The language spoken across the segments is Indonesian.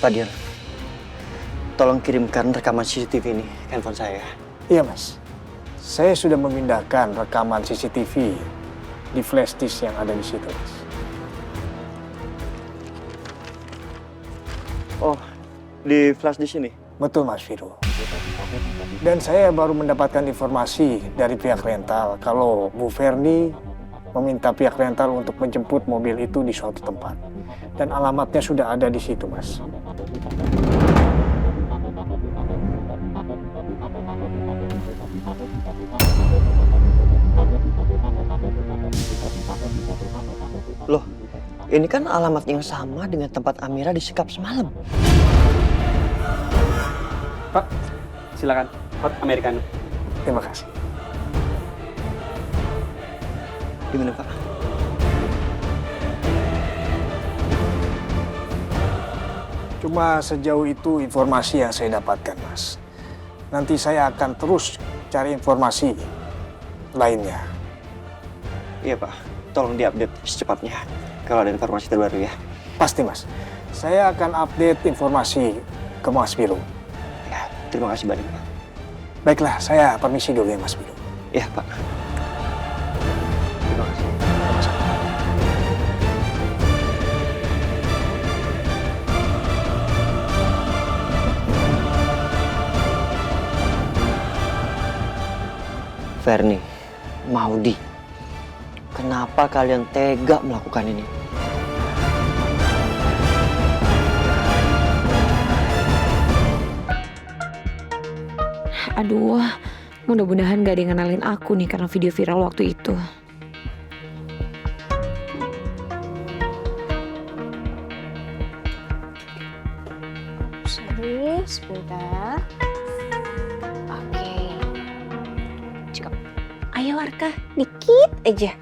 Pak Dian, tolong kirimkan rekaman CCTV ini ke handphone saya. Iya, Mas. Saya sudah memindahkan rekaman CCTV di flash disk yang ada di situ, Mas. Oh, di flash disk ini? Betul, Mas Viro. Dan saya baru mendapatkan informasi dari pihak rental kalau Bu Ferni meminta pihak rental untuk menjemput mobil itu di suatu tempat. Dan alamatnya sudah ada di situ, Mas. Loh, ini kan alamat yang sama dengan tempat Amira disekap semalam. Pak, silakan. Hot Americano. Terima kasih. Gimana, Pak? Cuma sejauh itu informasi yang saya dapatkan, Mas. Nanti saya akan terus cari informasi lainnya. Iya, Pak. Tolong diupdate secepatnya kalau ada informasi terbaru ya. Pasti, Mas. Saya akan update informasi ke Mas Biru. Ya, terima kasih banyak, Pak. Baiklah, saya permisi dulu ya, Mas Biru. Iya, Pak. Terima kasih. Ferni, Maudi, kenapa kalian tega melakukan ini? Aduh, mudah-mudahan gak ada yang ngenalin aku nih karena video viral waktu itu. Sorry, sebentar. Oke. Cukup. Ayo Arka, dikit aja.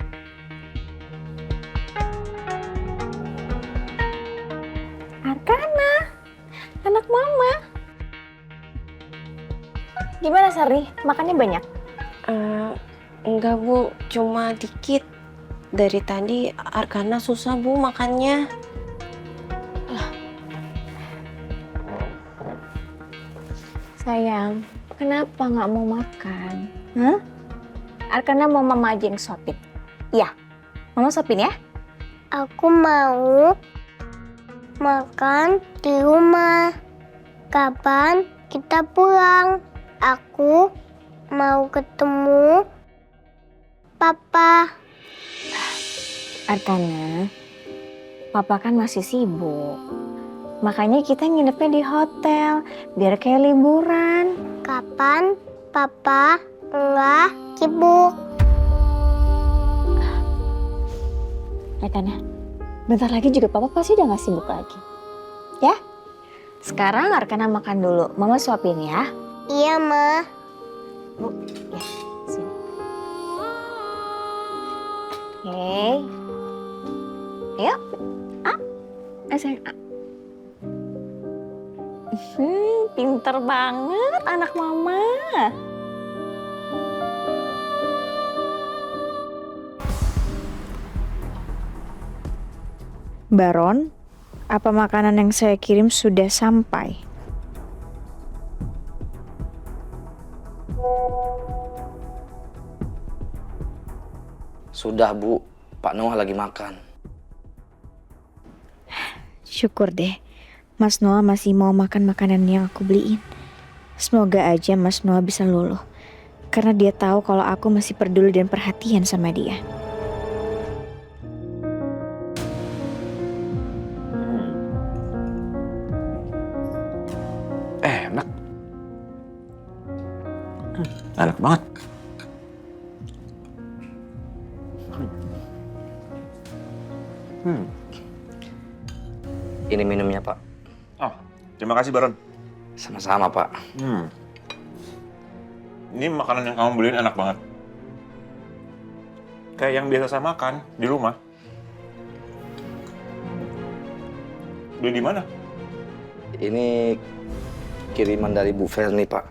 Arkana, anak mama. Gimana Sari, makannya banyak? Enggak Bu, cuma dikit. Dari tadi Arkana susah Bu makannya. Sayang, kenapa nggak mau makan? Hah? Arkana mau mama aja yang suapin. Iya, mama suapin ya. Aku mau makan di rumah. Kapan kita pulang? Aku mau ketemu Papa. Arkana, papa kan masih sibuk. Makanya kita nginepnya di hotel, biar kayak liburan. Kapan Papa enggak sibuk? Arkana, bentar lagi juga papa pasti udah gak sibuk lagi. Ya? Sekarang Arkana makan dulu, mama suapin ya. Iya, Ma. Bu, ya, sini. Oke. Ayo. Sayang. Pinter banget anak mama. Baron, apa makanan yang saya kirim sudah sampai? Sudah Bu, Pak Noah lagi makan. Syukur deh, Mas Noah masih mau makan makanan yang aku beliin. Semoga aja Mas Noah bisa luluh, karena dia tahu kalau aku masih peduli dan perhatian sama dia. Enak. Enak banget. Ini minumnya Pak. Oh, terima kasih Baron. Sama-sama Pak. Ini makanan yang kamu beliin enak banget. Kayak yang biasa saya makan di rumah. Beli di mana? Ini kiriman dari Bu Ferni Pak.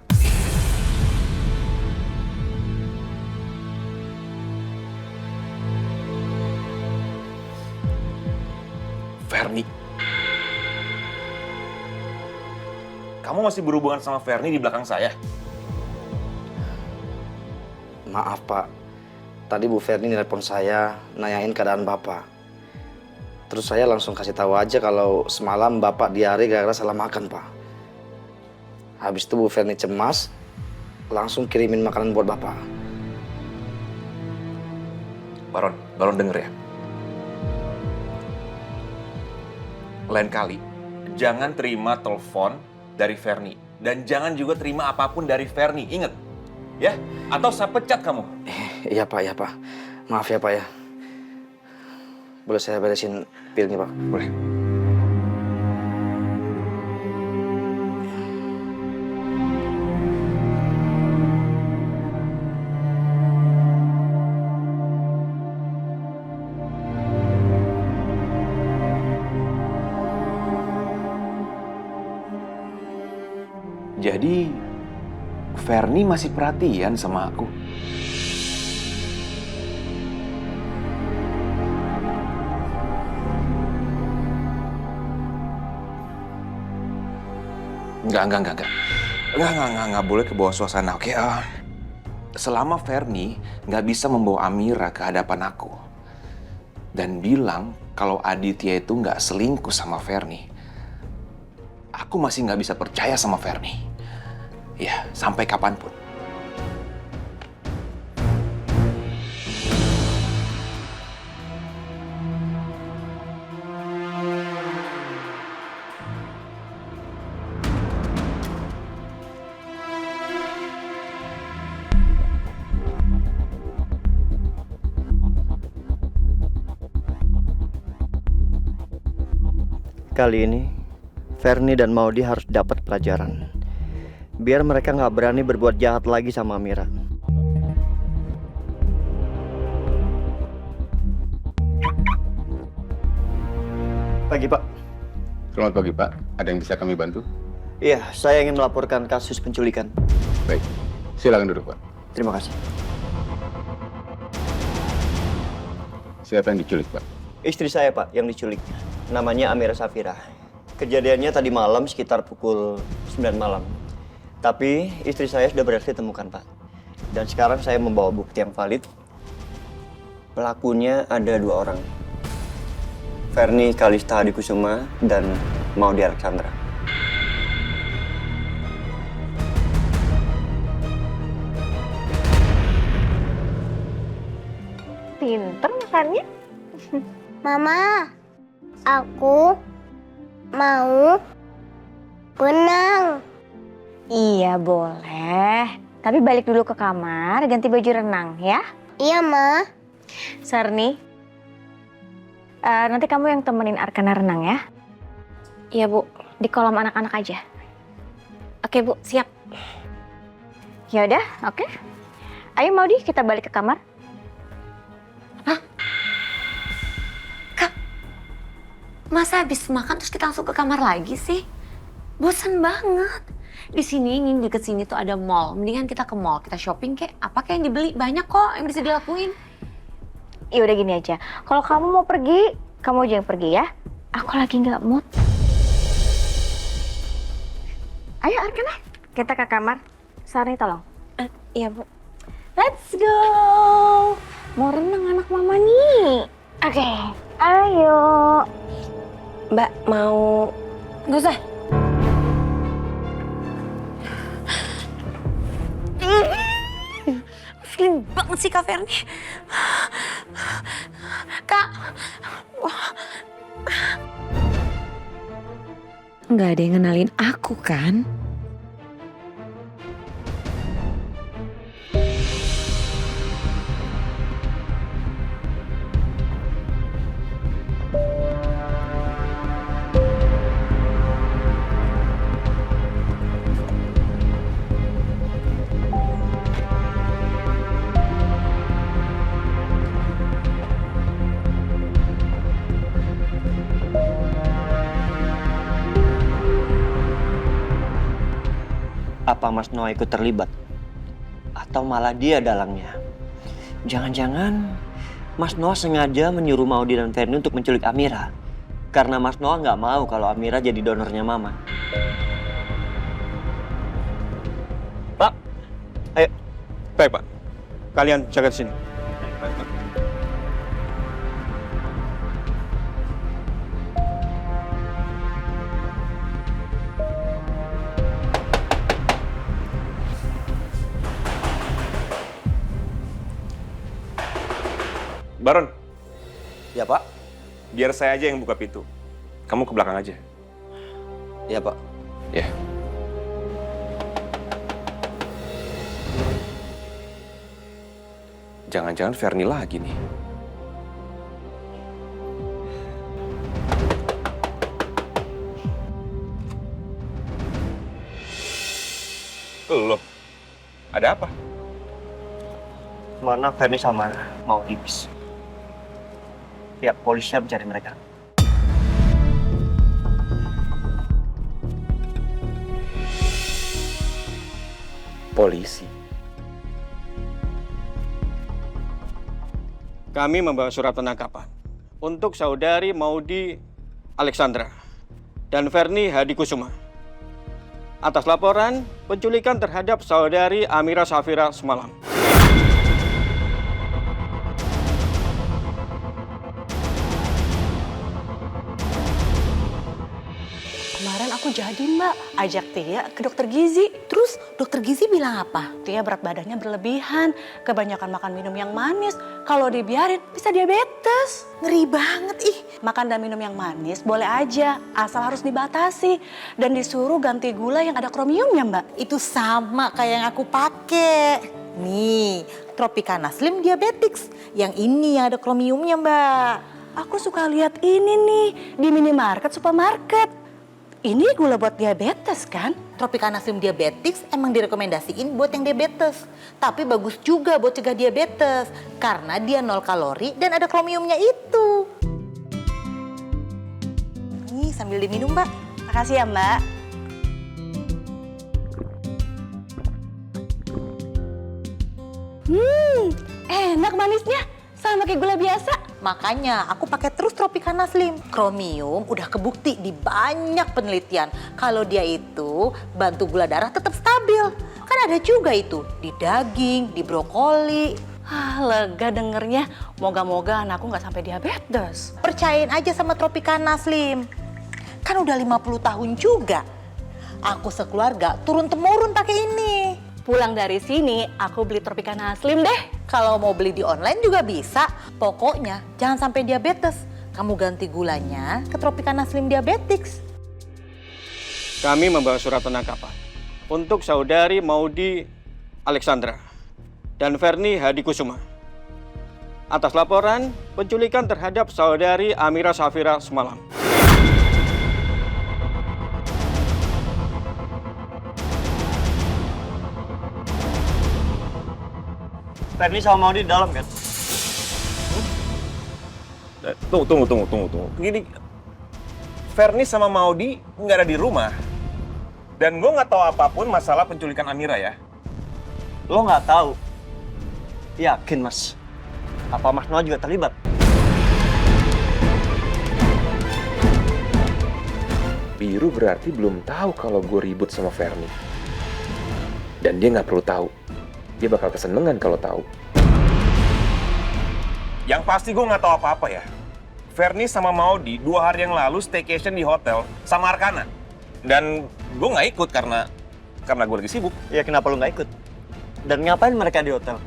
Ferni. kamu masih berhubungan sama Ferni di belakang saya? Maaf Pak, tadi Bu Ferni nelpon saya nanyain keadaan Bapak. Terus saya langsung kasih tahu aja kalau semalam Bapak diare gara-gara salah makan Pak. Habis itu Bu Ferni cemas, langsung kirimin makanan buat Bapak. Baron denger ya. Lain kali, jangan terima telepon dari Ferni. Dan jangan juga terima apapun dari Ferni, inget. Ya, atau saya pecat kamu. Iya Pak. Maaf ya Pak ya. Boleh saya beresin piringnya Pak? Boleh. Jadi, Ferni masih perhatian sama aku. Enggak boleh ke bawah suasana, oke? Selama Ferni nggak bisa membawa Amira ke hadapan aku dan bilang kalau Aditya itu nggak selingkuh sama Ferni, aku masih nggak bisa percaya sama Ferni. Ya, sampai kapanpun. Kali ini, Ferni dan Maudi harus dapat pelajaran. Biar mereka nggak berani berbuat jahat lagi sama Amira. Pagi, Pak. Selamat pagi, Pak. Ada yang bisa kami bantu? Iya, saya ingin melaporkan kasus penculikan. Baik. Silakan duduk, Pak. Terima kasih. Siapa yang diculik, Pak? Istri saya, Pak, yang diculik. Namanya Amira Safira. Kejadiannya tadi malam sekitar pukul 9 malam. Tapi istri saya sudah berhasil ditemukan, Pak. Dan sekarang saya membawa bukti yang valid. Pelakunya ada 2 orang. Ferni Kalista Hadikusuma dan Maudi Alexandra. Pinter makannya. Mama, aku mau berenang. Iya boleh. Tapi balik dulu ke kamar, ganti baju renang ya. Iya, Ma. Sarni, nanti kamu yang temenin Arkana renang ya. Iya, Bu. Di kolam anak-anak aja. Oke, Bu. Siap. Ya udah, oke. Ayo Maudi, kita balik ke kamar. Masa habis makan terus kita langsung ke kamar lagi sih? Bosan banget. Di sini, ini deket sini tuh ada mall. Mendingan kita ke mall, kita shopping kayak apa kayak yang dibeli. Banyak kok yang bisa dilakuin. Ya udah gini aja. Kalau kamu mau pergi, kamu aja yang pergi ya. Aku lagi nggak mood. Ayo Arkana, kita ke kamar. Sarni tolong. Iya, Bu. Let's go. Mau renang anak mama nih. Oke, ayo. Mbak mau... Nggak usah. Feeling banget sih Kak Ferni. Kak. Nggak ada yang ngenalin aku kan? Apa Mas Noah ikut terlibat? Atau malah dia dalangnya? Jangan-jangan Mas Noah sengaja menyuruh Maudi dan Ferni untuk menculik Amira. Karena Mas Noah nggak mau kalau Amira jadi donornya Mama. Baik, Pak. Kalian jaga di sini. Baron, Ya Pak. biar saya aja yang buka pintu. Kamu ke belakang aja. Ya Pak. Ya. Jangan-jangan Fernie lagi nih. Loh, ada apa? Mana Fernie sama Maudi bis. Pihak polisi mencari mereka. Polisi. Kami membawa surat penangkapan untuk saudari Maudi Alexandra dan Fernie Hadi Kusuma atas laporan penculikan terhadap saudari Amira Safira semalam. Kemarin aku jadi Mbak, ajak Tia ke dokter gizi. Terus dokter gizi bilang apa? Tia berat badannya berlebihan, kebanyakan makan minum yang manis. Kalau dibiarin bisa diabetes. Ngeri banget ih. Makan dan minum yang manis boleh aja, asal harus dibatasi. Dan disuruh ganti gula yang ada kromiumnya Mbak. Itu sama kayak yang aku pakai. Nih, Tropicana Slim Diabetics. Yang ini yang ada kromiumnya Mbak. Aku suka lihat ini nih di minimarket, supermarket. Ini gula buat diabetes kan? Tropicana Slim Diabetics emang direkomendasiin buat yang diabetes. Tapi bagus juga buat cegah diabetes. Karena dia 0 kalori dan ada kromiumnya itu. Nih sambil diminum Mbak. Makasih ya Mbak. Enak manisnya. Sama kayak gula biasa. Makanya aku pakai terus Tropicana Slim. Kromium udah kebukti di banyak penelitian kalau dia itu bantu gula darah tetap stabil. Kan ada juga itu di daging, di brokoli. Lega dengernya. Moga-moga anakku nggak sampai diabetes. Percayain aja sama Tropicana Slim. Kan udah 50 tahun juga. Aku sekeluarga turun-temurun pakai ini. Pulang dari sini, aku beli Tropicana Slim deh. Kalau mau beli di online juga bisa. Pokoknya jangan sampai diabetes. Kamu ganti gulanya ke Tropicana Slim Diabetics. Kami membawa surat penangkapan untuk saudari Maudi Alexandra dan Fernie Hadi Kusuma atas laporan penculikan terhadap saudari Amira Safira semalam. Fernie sama Maudi di dalam kan? Tunggu. Gini, Fernie sama Maudi nggak ada di rumah. Dan gue nggak tahu apapun masalah penculikan Amira ya. Lo nggak tahu? Yakin Mas? Apa Mas Noah juga terlibat? Biru berarti belum tahu kalau gue ribut sama Fernie. Dan dia nggak perlu tahu. Dia bakal kesenengan kalau tahu. Yang pasti gue nggak tahu apa-apa ya. Fernie sama Maudi 2 hari yang lalu staycation di hotel sama Arkana. Dan gue nggak ikut karena gue lagi sibuk. Ya kenapa lo nggak ikut? Dan ngapain mereka di hotel?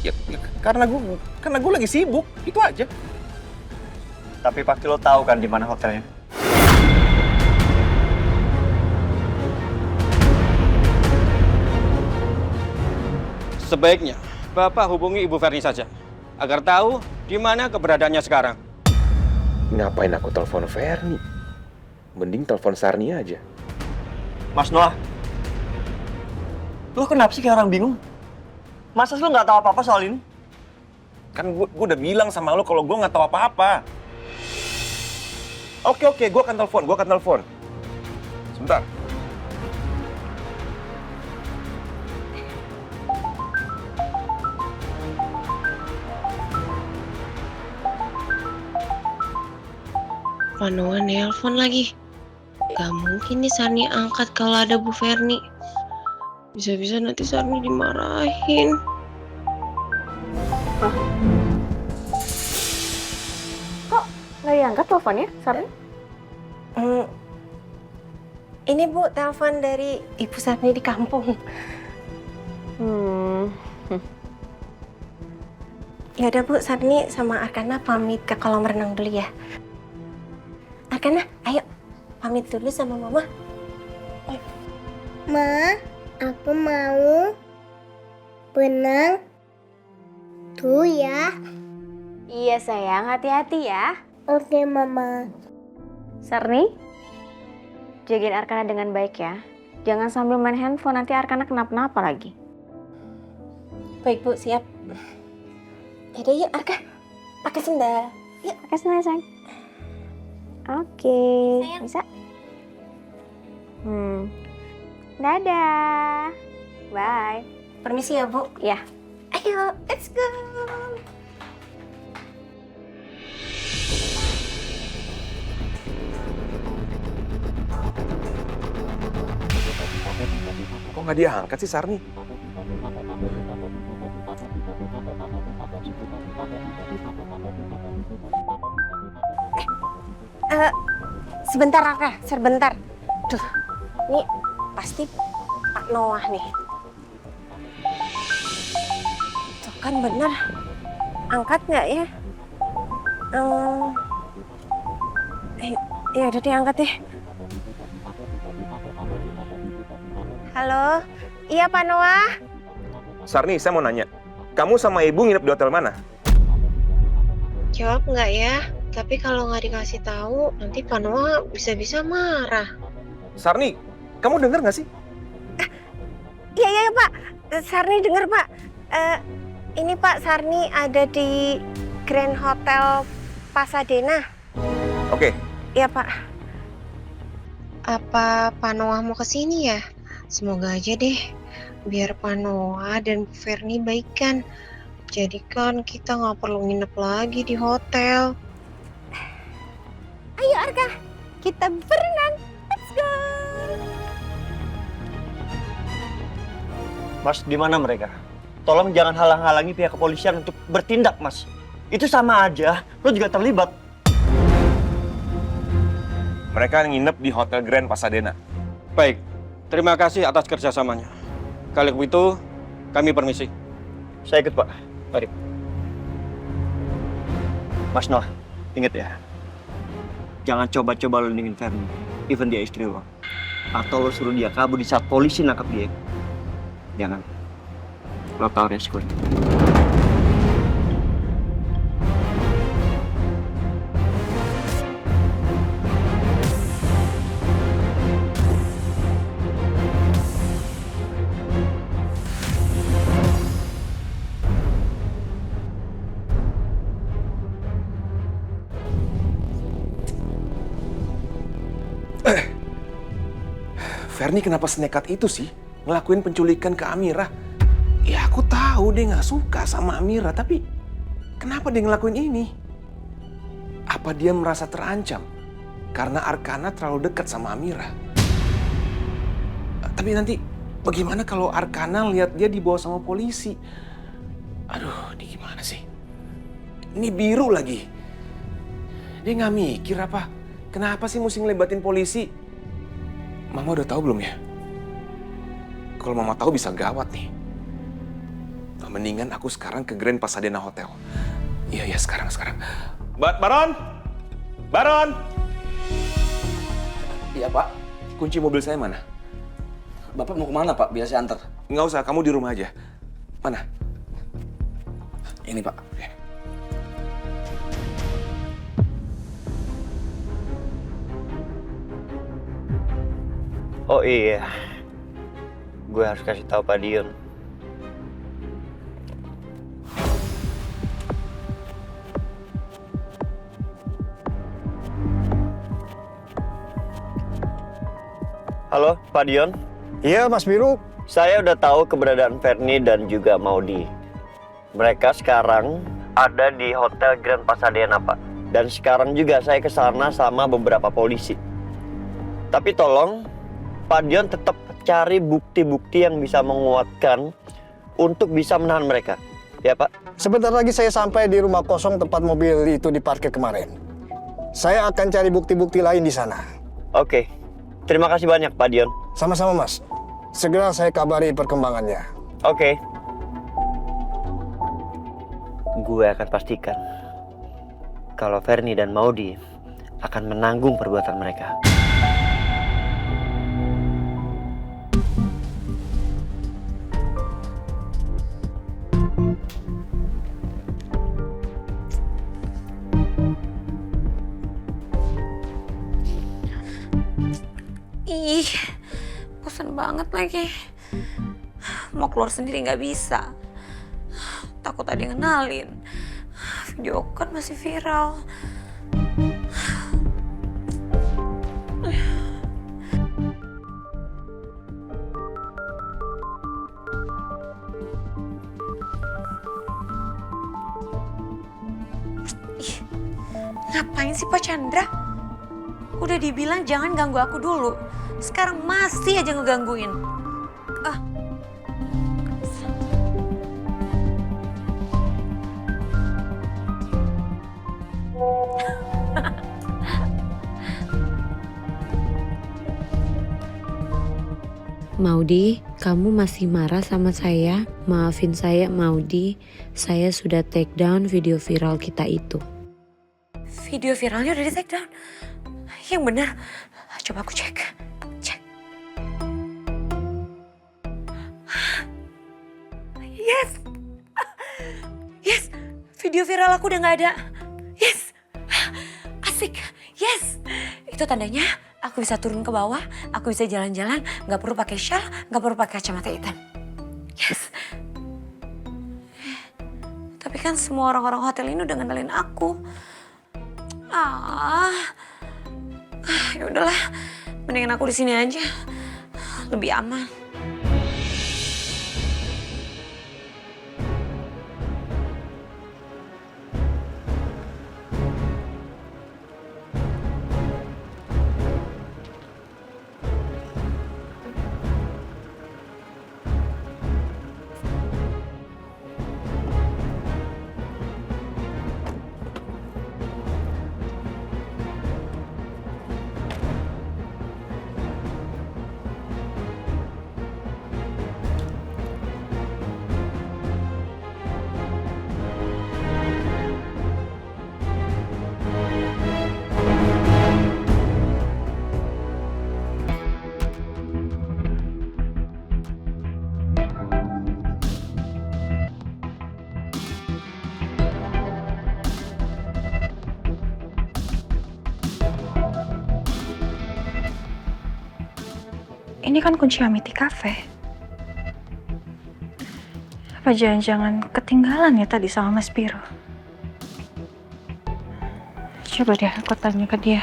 Ya karena gue lagi sibuk, itu aja. Tapi pasti lo tahu kan di mana hotelnya? Sebaiknya Bapak hubungi Ibu Fernie saja agar tahu di mana keberadaannya sekarang. Ngapain aku telepon Fernie? Mending telepon Sarni aja. Mas Noah, lo kenapa sih kayak orang bingung? Masa lo nggak tahu apa-apa soal ini? Kan gue udah bilang sama lo kalau gue nggak tahu apa-apa. Oke, gue akan telepon. Sebentar. Manoa nelpon lagi. Gak mungkin nih Sarni angkat kalau ada Bu Fernie. Bisa-bisa nanti Sarni dimarahin. Kok nggak diangkat teleponnya, Sarni? Ini Bu, telepon dari Ibu Sarni di kampung. Ya udah Bu, Sarni sama Arkana pamit ke kolam renang dulu ya. Arkana, ayo pamit dulu sama Mama. Ma, aku mau berenang tuh ya. Iya sayang, hati-hati ya. Oke, Mama. Sarni, jagain Arkana dengan baik ya. Jangan sambil main handphone, nanti Arkana kenapa-napa lagi. Baik Bu, siap. Yaudah yuk Arka, pakai sendal. Yuk. Pakai sendal sayang. Oke, bisa? Dadah. Bye. Permisi ya Bu. Ya. Ayo, let's go. Kok nggak diangkat sih Sarni? Sebentar Arka, sebentar. Duh, ini pasti Pak Noah nih. Tuh kan bener. Angkat nggak ya? Ya udah diangkat deh. Halo, iya Pak Noah? Sarni, saya mau nanya. Kamu sama ibu nginep di hotel mana? Jawab nggak ya? Tapi kalau nggak dikasih tahu, nanti Pak Noah bisa-bisa marah. Sarni, kamu dengar nggak sih? Iya Pak, Sarni dengar Pak. Ini Pak, Sarni ada di Grand Hotel Pasadena. Oke. Iya Pak. Apa Pak Noah mau kesini ya? Semoga aja deh, biar Pak Noah dan Bu Ferni baikan. Jadi kan kita nggak perlu nginep lagi di hotel. Ayo Arka, kita berenang. Let's go. Mas, di mana mereka? Tolong jangan halang-halangi pihak kepolisian untuk bertindak, Mas. Itu sama aja, lo juga terlibat. Mereka nginep di Hotel Grand Pasadena. Baik, terima kasih atas kerjasamanya. Kalau begitu, kami permisi. Saya ikut, Pak. Mari. Mas Noah, inget ya. Jangan coba-coba lo ningin Ferni, even dia istri lo. Atau lo suruh dia kabur di saat polisi nangkap dia. Jangan. Lo tau resikonya. Ferni kenapa senekat itu sih ngelakuin penculikan ke Amira? Ya aku tahu dia nggak suka sama Amira, tapi kenapa dia ngelakuin ini? Apa dia merasa terancam karena Arkana terlalu dekat sama Amira? Tapi nanti bagaimana kalau Arkana lihat dia dibawa sama polisi? Aduh, ini gimana sih? Ini biru lagi. Dia nggak mikir apa? Kenapa sih mesti ngelebatin polisi? Mama udah tahu belum ya? Kalau Mama tahu bisa gawat nih. Mendingan aku sekarang ke Grand Pasadena Hotel. Iya, sekarang. Baron! Baron! Iya, Pak. Kunci mobil saya mana? Bapak mau kemana, Pak? Biar saya antar. Nggak usah, kamu di rumah aja. Mana? Ini, Pak. Oke. Oh iya, gue harus kasih tahu Pak Dion. Halo, Pak Dion. Iya, Mas Biru. Saya udah tahu keberadaan Ferni dan juga Maudi. Mereka sekarang ada di Hotel Grand Pasadena, Pak. Dan sekarang juga saya ke sana sama beberapa polisi. Tapi tolong Pak Dion tetap cari bukti-bukti yang bisa menguatkan untuk bisa menahan mereka. Ya Pak? Sebentar lagi saya sampai di rumah kosong tempat mobil itu diparkir kemarin. Saya akan cari bukti-bukti lain di sana. Oke. Terima kasih banyak Pak Dion. Sama-sama Mas. Segera saya kabari perkembangannya. Oke. Gue akan pastikan kalau Fernie dan Maudy akan menanggung perbuatan mereka. Ih, bosan banget lagi. Mau keluar sendiri nggak bisa. Takut ada yang kenalin. Video kan masih viral. Ih, ngapain sih Pak Chandra? Udah dibilang jangan ganggu aku dulu. Sekarang masih aja ngegangguin. Ah. Maudy, kamu masih marah sama saya? Maafin saya, Maudy. Saya sudah take down video viral kita itu. Video viralnya udah di take down. Yang benar. Coba aku cek. Yes. Yes. Video viral aku udah nggak ada. Yes. Asik. Yes. Itu tandanya aku bisa turun ke bawah, aku bisa jalan-jalan, nggak perlu pakai shawl, nggak perlu pakai kacamata hitam. Yes. Tapi kan semua orang-orang hotel ini udah ngenalin aku. Ya udahlah, mendingan aku di sini aja, lebih aman. Ini kan kunci Amity Cafe. Apa jangan-jangan ketinggalan ya tadi sama Mas Biro? Coba deh aku tanya ke dia.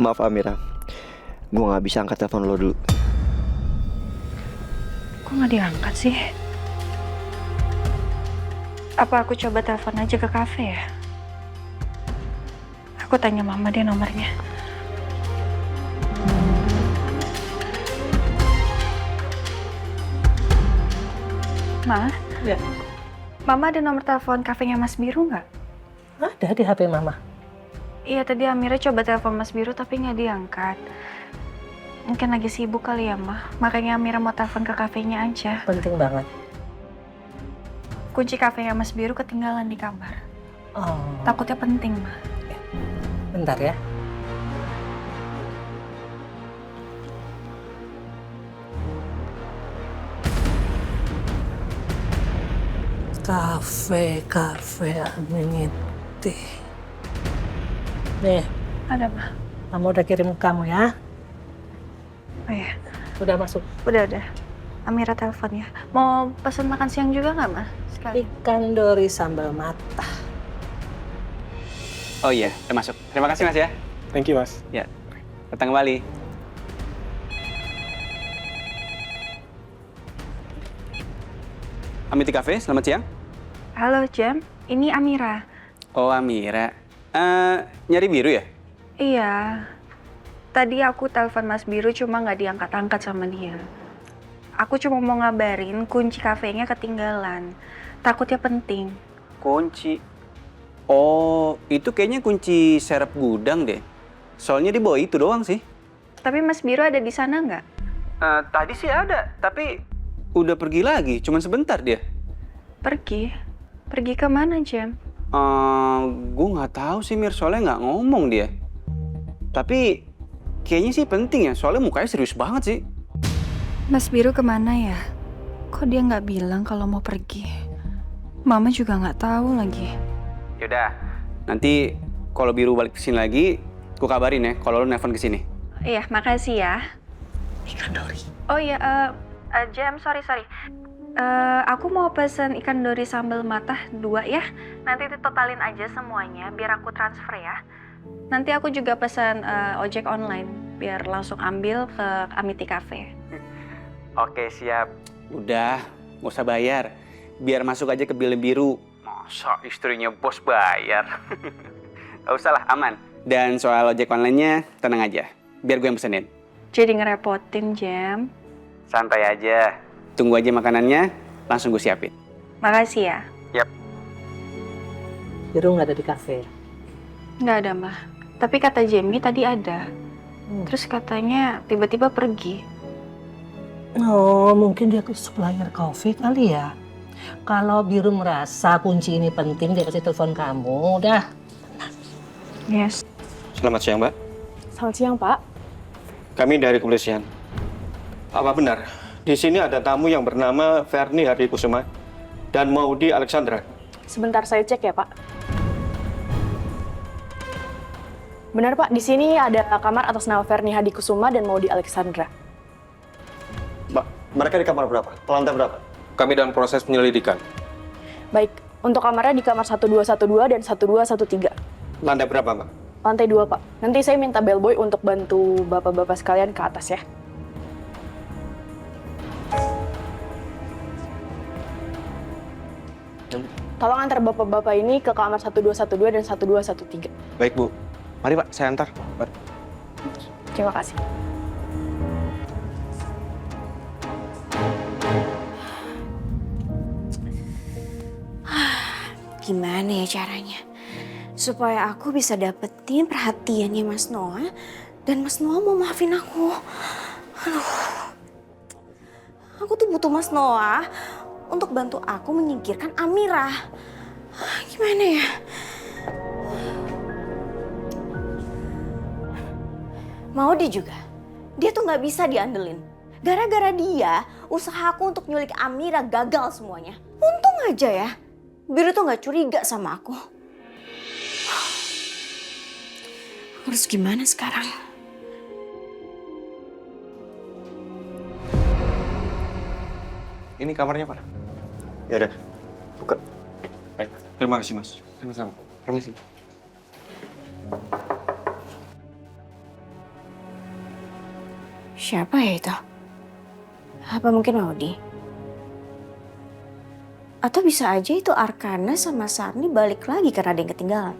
Maaf Amira, gue nggak bisa angkat telepon lo dulu. Kok nggak diangkat sih? Apa aku coba telepon aja ke kafe ya? Aku tanya mama dia nomornya. Ma? Ya. Mama ada nomor telepon kafenya Mas Biru nggak? Ada di HP Mama. Iya tadi Amira coba telepon Mas Biru tapi nggak diangkat. Mungkin lagi sibuk kali ya, Ma. Makanya Amira mau telepon ke kafenya aja. Penting banget. Kunci kafenya Mas Biru ketinggalan di kamar. Oh. Takutnya penting, Ma. Bentar ya. Kafe Amenity. Nih. Ada, Ma. Mama udah kirim ke kamu ya. Oh ya. Udah masuk? Udah. Amira telepon ya. Mau pesan makan siang juga nggak, Ma? Sekali. Ikan dori sambal mata. Oh iya, udah masuk. Terima kasih Mas ya. Thank you Mas. Ya, datang kembali. Amity Cafe, selamat siang. Halo Jam, ini Amira. Oh, Amira. Nyari Biru ya? Iya, tadi aku telepon Mas Biru cuma nggak diangkat-angkat sama dia. Aku cuma mau ngabarin kunci kafenya ketinggalan. Takutnya penting. Kunci. Oh, itu kayaknya kunci serep gudang deh. Soalnya di bawah itu doang sih. Tapi Mas Biru ada di sana nggak? Tadi sih ada, tapi udah pergi lagi. Cuman sebentar dia. Pergi? Pergi ke mana, Jam? Gue nggak tahu sih Mir, soalnya nggak ngomong dia. Tapi kayaknya sih penting ya, soalnya mukanya serius banget sih. Mas Biru kemana ya? Kok dia nggak bilang kalau mau pergi? Mama juga nggak tahu lagi. Yaudah, nanti kalau Biru balik ke sini lagi, gue kabarin ya kalau lo nelfon ke sini. Iya, makasih ya. Ikan dori. Oh iya, Jam, sorry. Aku mau pesen ikan dori sambal matah 2 ya. Nanti ditotalin aja semuanya biar aku transfer ya. Nanti aku juga pesan ojek online biar langsung ambil ke Amity Cafe. Oke, siap. Udah, nggak usah bayar. Biar masuk aja ke bil biru. Masa istrinya bos bayar? Gak usah lah, aman. Dan soal ojek online-nya, tenang aja. Biar gue yang pesenin. Jadi ngerepotin, Jam. Santai aja. Tunggu aja makanannya, langsung gue siapin. Makasih ya. Yap. Biru nggak ada di kafe. Nggak ada, Mbak. Tapi kata Jamie tadi ada. Terus katanya tiba-tiba pergi. Oh, mungkin dia ke supplier coffee kali ya. Kalau Biru merasa kunci ini penting, dia pasti telepon kamu. Udah. Yes. Selamat siang, Mbak. Selamat siang, Pak. Kami dari kepolisian. Apa benar? Di sini ada tamu yang bernama Ferni Hadikusuma dan Maudi Alexandra. Sebentar saya cek ya, Pak. Benar, Pak. Di sini ada kamar atas nama Ferni Hadikusuma dan Maudi Alexandra. Mbak, mereka di kamar berapa? Lantai berapa? Kami dalam proses penyelidikan. Baik, untuk kamarnya di kamar 1212 dan 1213. Lantai berapa, Mbak? Lantai 2, Pak. Nanti saya minta bellboy untuk bantu bapak-bapak sekalian ke atas ya. Tolong antar bapak-bapak ini ke kamar 1212 dan 1213. Baik, Bu. Mari, Pak. Saya antar. Mari. Terima kasih. Gimana ya caranya? Supaya aku bisa dapetin perhatiannya Mas Noah dan Mas Noah mau maafin aku. Aduh. Aku tuh butuh Mas Noah untuk bantu aku menyingkirkan Amira. Gimana ya? Maudi juga. Dia tuh nggak bisa diandelin. Gara-gara dia, usaha aku untuk nyulik Amira gagal semuanya. Untung aja ya, Biru tuh nggak curiga sama aku. Harus gimana sekarang? Ini kamarnya, Pak. Ya udah, buka. Baik. Terima kasih, Mas. Sama-sama. Permisi. Siapa ya itu? Apa mungkin Maudi? Atau bisa aja itu Arkana sama Sarni balik lagi karena ada yang ketinggalan.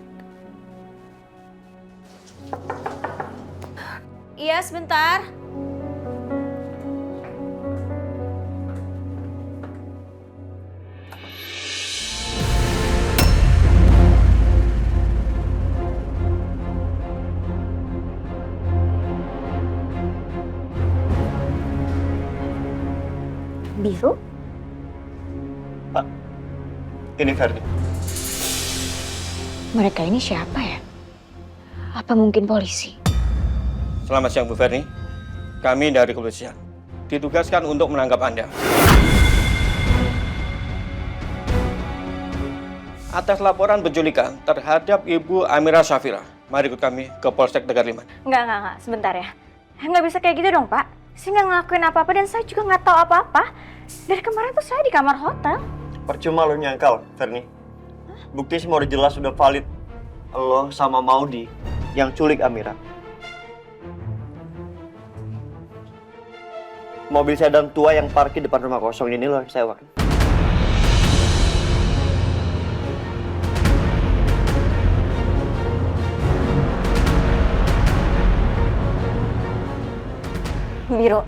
Iya, sebentar. Biru? Pak, ini Ferdi. Mereka ini siapa ya? Apa mungkin polisi? Selamat siang, Bu Ferni. Kami dari kepolisian. Ditugaskan untuk menangkap Anda. Atas laporan penculikan terhadap Ibu Amira Safira. Mari ikut kami ke Polsek Tegar Liman. Enggak. Sebentar ya. Nggak bisa kayak gitu dong, Pak. Saya nggak ngelakuin apa-apa dan saya juga nggak tahu apa-apa. Dari kemarin tuh saya di kamar hotel. Percuma lo nyangkal, Ferni. Bukti semua udah jelas, udah valid. Lo sama Maudi yang culik Amira. Mobil sedan tua yang parkir depan rumah kosong ini lo yang sewa. Biro,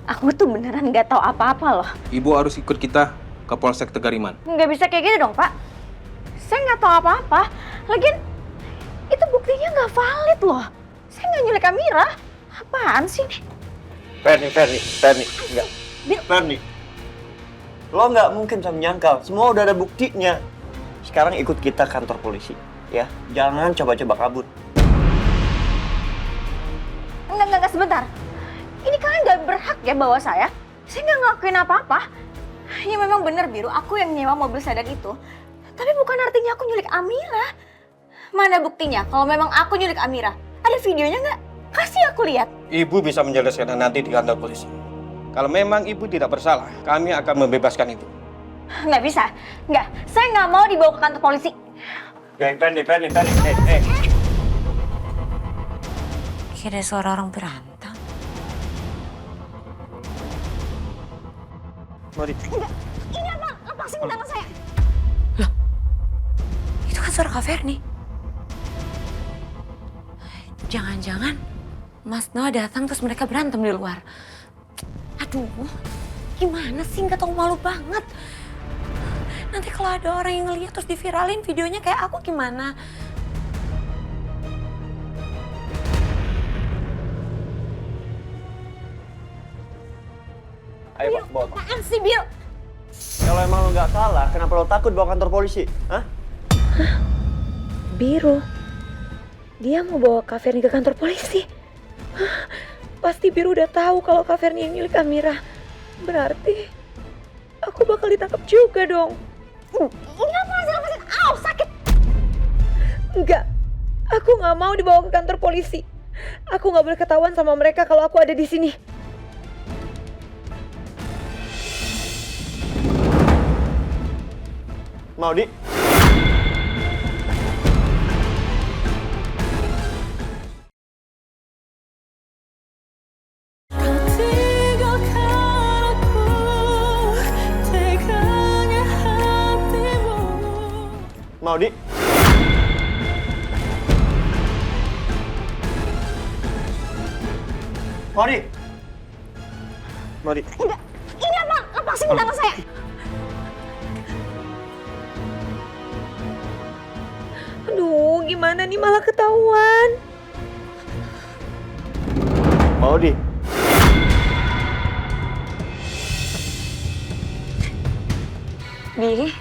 aku tuh beneran nggak tahu apa-apa loh. Ibu harus ikut kita ke Polsek Tegariman. Nggak bisa kayak gini dong, Pak. Saya nggak tahu apa-apa. Lagian, itu buktinya nggak valid loh. Saya nggak nyulik Amira. Apaan sih nih? Ferni, enggak. Ferni, lo nggak mungkin bisa menyangkal. Semua udah ada buktinya. Sekarang ikut kita kantor polisi, ya. Jangan coba-coba kabur. Enggak, sebentar. Ini kalian nggak berhak ya bawa saya. Saya nggak ngelakuin apa-apa. Ya memang bener, Biru. Aku yang nyewa mobil sedan itu. Tapi bukan artinya aku nyulik Amira. Mana buktinya kalau memang aku nyulik Amira? Ada videonya nggak? Kasih aku lihat. Ibu bisa menjelaskan nanti di kantor polisi. Kalau memang ibu tidak bersalah, kami akan membebaskan ibu. Nggak bisa. Nggak. Saya nggak mau dibawa ke kantor polisi. Ferni. Kayak ada suara orang berantem. Mari. Enggak. Ini apa? Lepasin tangan saya. Itu kan suara Kak Ferni. Jangan-jangan Mas Noah datang terus mereka berantem di luar. Aduh, gimana sih, nggak tahu, malu banget. Nanti kalau ada orang yang ngeliat terus diviralin videonya kayak aku gimana? Ayo, Pak, bawa. Apaan sih, Biru? Kalau emang lo nggak salah, kenapa lo takut bawa kantor polisi? Hah? Biru, dia mau bawa Kak Ferni ke kantor polisi. Pasti Biru udah tahu kalau Kak Ferni yang milik Amira. Berarti aku bakal ditangkap juga dong. Lepasin. Au, sakit. Enggak, aku nggak mau dibawa ke kantor polisi. Aku nggak boleh ketahuan sama mereka kalau aku ada di sini. Maudi. Maudi. Maudi. Enggak. Ini apa? Lepasin tangan saya. Aduh, gimana nih, malah ketahuan. Maudi. Bi,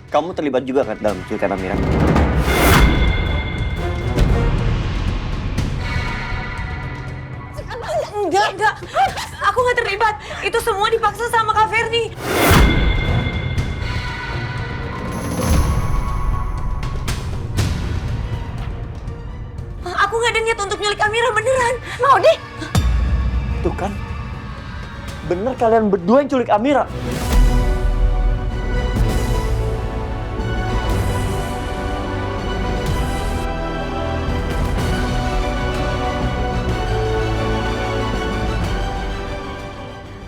Kamu terlibat juga kan dalam penculikan Amira? Enggak. Aku nggak terlibat. Itu semua dipaksa sama Kak Ferni. Aku nggak ada niat untuk nyulik Amira, beneran. Maudi. Tuh kan, bener kalian berdua yang culik Amira.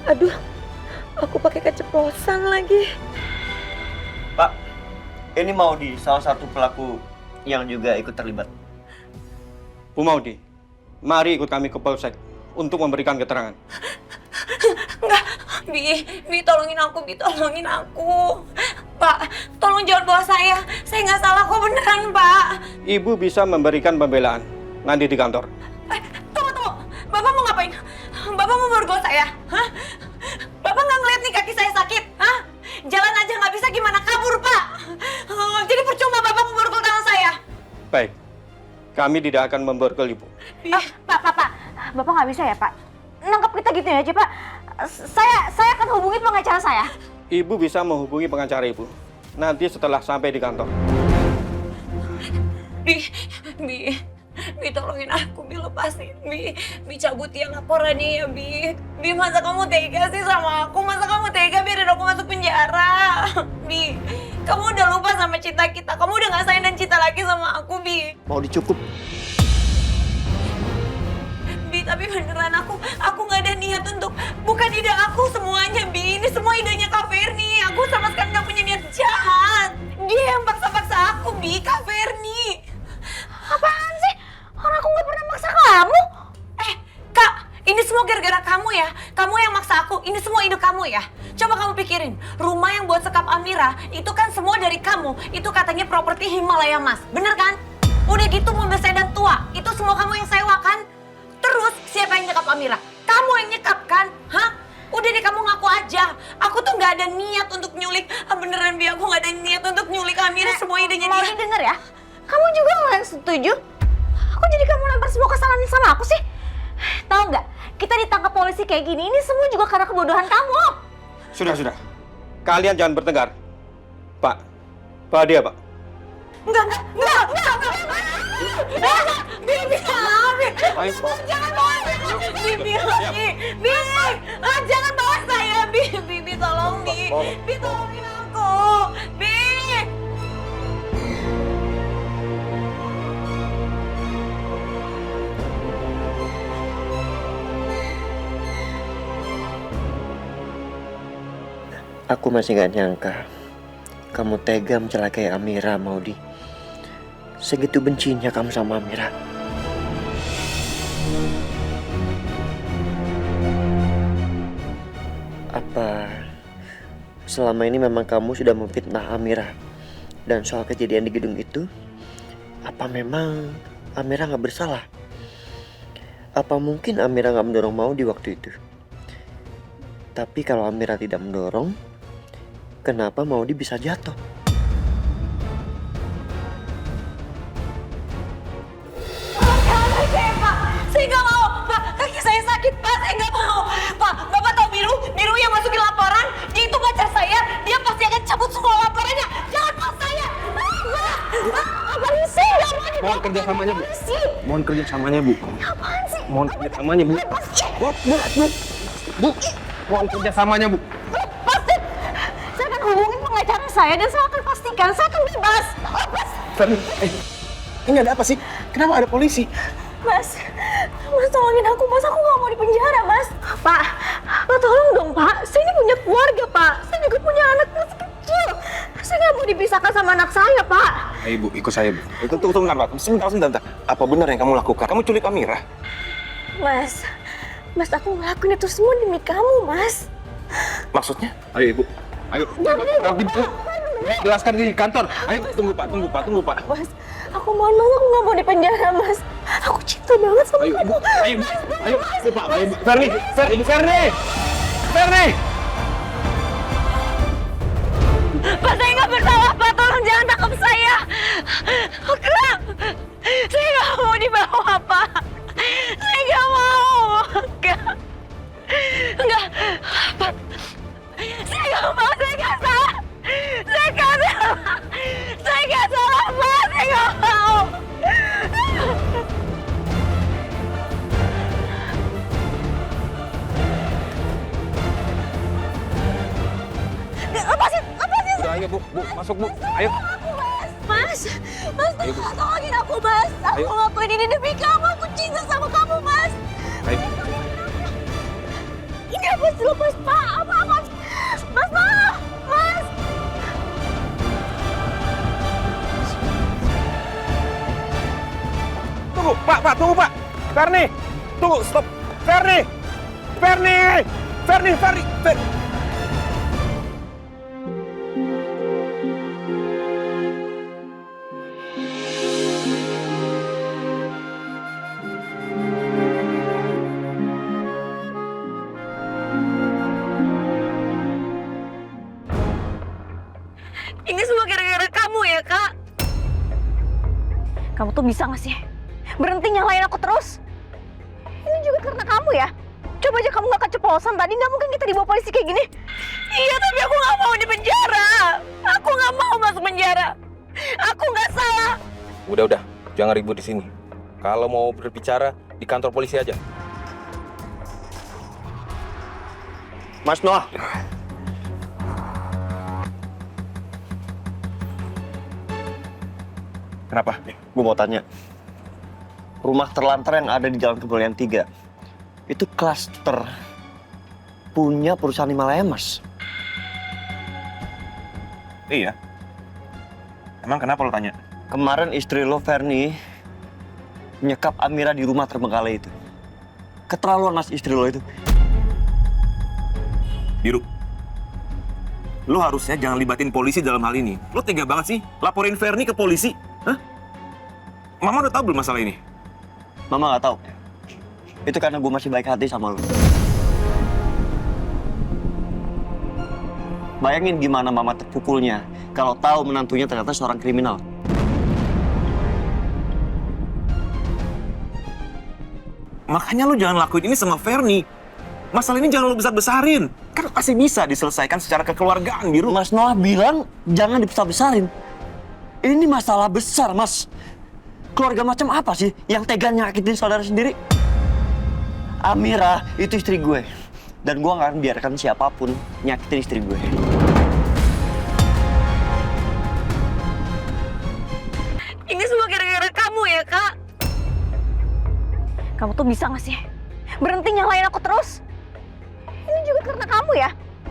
Aduh, aku pakai keceplosan lagi. Pak, ini Maudi, salah satu pelaku yang juga ikut terlibat. Bu Maudi, mari ikut kami ke Polsek untuk memberikan keterangan. Enggak, Bi, tolongin aku, Pak, tolong jangan bawa saya. Saya nggak salah kok, beneran, Pak. Ibu bisa memberikan pembelaan nanti di kantor. Tunggu. Bapak mau ngapain? Bapak mau borgol saya? Hah? Bapak nggak ngeliat nih kaki saya sakit? Hah? Jalan aja nggak bisa, gimana kabur, Pak? Jadi percuma Bapak mau borgol tangan saya. Baik, kami tidak akan memborgol Ibu. Pak, Bapak nggak bisa ya, Pak? Nangkep kita gitu aja, Pak. Saya akan hubungi pengacara saya. Ibu bisa menghubungi pengacara Ibu nanti setelah sampai di kantor. Bi, tolongin aku, Bi, lepasin, Bi, cabut yang laporannya ya, Bi, masa kamu tega sih sama aku? Masa kamu tega biarin aku masuk penjara? Bi, kamu udah lupa sama cinta kita, kamu udah gak sayang dan cinta lagi sama aku, Bi. Mau dicukup. Bi, tapi beneran aku gak ada niat untuk, bukan ide aku semuanya, Bi, ini semua idenya Kak Ferni. Aku sama sekali gak punya niat jahat. Dia yang paksa-paksa aku, Bi, Kak Ferni. Apaan sih? Orang aku nggak pernah maksa kamu. Kak, ini semua gara-gara ya? Coba kamu pikirin, rumah yang buat sekap Amira itu kan semua dari kamu. Itu katanya properti Himalaya Mas, bener kan? Udah gitu mobil sedan tua, itu semua kamu yang sewa kan? Terus siapa yang nyekap Amira? Kamu yang nyekap kan? Hah? Udah deh kamu ngaku aja. Aku tuh nggak ada niat untuk nyulik. Beneran Bi, aku nggak ada niat untuk nyulik Amira. Semua idenya dia. Mau denger ya? Kamu juga nggak setuju? Aku jadi kamu lempar semua kesalahan sama aku sih? Tahu nggak? Kita ditangkap polisi kayak gini, ini semua juga karena kebodohan kamu. Sudah. Kalian jangan bertengkar. Pak dia, Pak. Enggak. Bibi, jangan bawa saya. Bibi, jangan bawa saya. Bibi, tolong Bi, tolongin aku. Bi. Aku masih gak nyangka kamu tega mencelakai Amira, Maudi. Segitu bencinya kamu sama Amira. Apa selama ini memang kamu sudah memfitnah Amira? Dan soal kejadian di gedung itu, apa memang Amira gak bersalah? Apa mungkin Amira gak mendorong Maudi waktu itu? Tapi kalau Amira tidak mendorong, kenapa Maudi bisa jatuh? Saya nggak mau, Pak. Kaki saya sakit, Pak. Saya nggak mau. Pak, Bapak tahu Biru yang masukin laporan, dia itu pacar saya. Dia pasti akan cabut semua laporannya. Jangan pak saya. Apaan sih? Nggak mau dibawa. Mohon kerjasamanya, Bu. Sih. Mohon kerjasamanya, Bu. Apaan sih? Mohon kerjasamanya, Bu. Bu. Mohon kerjasamanya, Bu. Pasti. Saya akan hubungin pengacara saya dan saya akan pastikan saya akan bebas. Ferni, ini ada apa sih? Kenapa ada polisi? Mas tolongin aku, Mas. Aku nggak mau di penjara, Mas. Pak, tolong dong, Pak. Saya ini punya keluarga, Pak. Saya juga punya anak masih kecil. Saya nggak mau dipisahkan sama anak saya, Pak. Ayo, Bu, ikut saya, Bu. Tunggu, bentar, Pak. Sebentar. Apa benar yang kamu lakukan? Kamu culik Amira? Mas, aku ngelakuin itu semua demi kamu, Mas. Maksudnya? Ayo, Ibu. Ayo. Jelaskan di kantor. Ayo, tunggu, Pak. Mas, aku mohon, Mas. Aku nggak mau di penjara, Mas. Aku cinta banget sama Ayo, kamu. Ibu. Ayo, Pak. Ayo, Ferni. Pak, saya nggak bersalah, Pak. Tolong jangan tangkap saya. Enggak. Saya nggak mau dibawa, Pak. Saya nggak mau. Enggak. Pak. Saya nggak mau. Saya nggak salah. Saya nggak salah, Pak. Saya nggak mau. Lepasin. Udah, ayo, Bu. Masuk, Bu. Ayo. Mas, tolongin aku, Mas. Aku ngelakuin ini demi kamu. Aku cinta sama kamu, Mas. Ayo. Ini apa sih, lepas, Pak? Apa? Mas, tolong! Mas! Tunggu, Pak. Ferni. Tunggu, stop. Ferni. Ini semua gara-gara kamu ya, Kak? Kamu tuh bisa nggak sih berhenti nyalain aku terus? Ini juga karena kamu ya? Coba aja kamu nggak keceplosan tadi, nggak mungkin kita dibawa polisi kayak gini. Iya, tapi aku nggak mau di penjara. Aku nggak mau masuk penjara. Aku nggak salah. Udah. Jangan ribut di sini. Kalau mau berbicara, di kantor polisi aja. Mas Noah. Kenapa? Gue mau tanya. Rumah terlantar yang ada di Jalan Kebolian 3 itu klaster punya perusahaan Himalaya Mas. Iya. Emang kenapa lo tanya? Kemarin istri lo, Ferni, nyekap Amira di rumah terbengkalai itu. Keterlaluan Mas istri lo itu. Biru, Lo harusnya jangan libatin polisi dalam hal ini. Lo tega banget sih laporin Fernie ke polisi. Hah? Mama udah tahu belum masalah ini? Mama nggak tahu. Itu karena gue masih baik hati sama lo. Bayangin gimana mama terpukulnya kalau tahu menantunya ternyata seorang kriminal. Makanya lo jangan lakuin ini sama Fernie. Masalah ini jangan lo besar-besarin. Kan pasti bisa diselesaikan secara kekeluargaan, Biru. Mas Noah bilang jangan dibesar-besarin. Ini masalah besar, Mas. Keluarga macam apa sih yang tega nyakitin saudara sendiri? Amira itu istri gue. Dan gue gak akan biarkan siapapun nyakitin istri gue. Ini semua gara-gara kamu ya, Kak? Kamu tuh bisa gak sih berhenti nyalain aku terus? Ini juga karena kamu ya?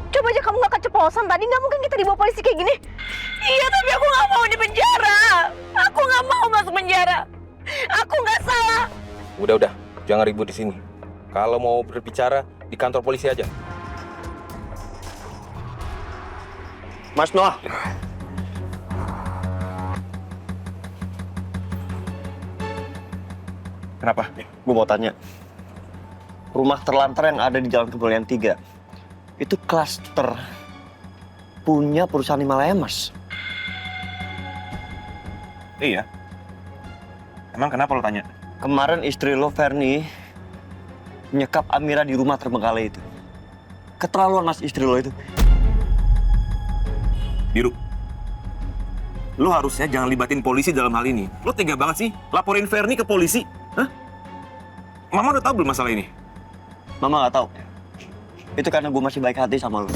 Coba aja kamu gak keceplosan tadi, gak mungkin kita dibawa polisi kayak gini. Iya, tapi aku gak mau di penjara. Aku gak mau masuk penjara. Aku gak salah. Udah, jangan ribut di sini. Kalau mau berbicara di kantor polisi aja. Mas Noah. Kenapa? Gue mau tanya. Rumah terlantar yang ada di Jalan Kebolian 3 itu klaster punya perusahaan Himalaya, Mas. Iya. Emang kenapa lo tanya? Kemarin istri lo, Fernie, nyekap Amira di rumah terbengkalai itu. Keterlaluan, Mas, istri lo itu. Biru, lo harusnya jangan libatin polisi dalam hal ini. Lo tega banget sih laporin Fernie ke polisi. Hah? Mama udah tahu belum masalah ini? Mama nggak tahu. Itu karena gue masih baik hati sama lo.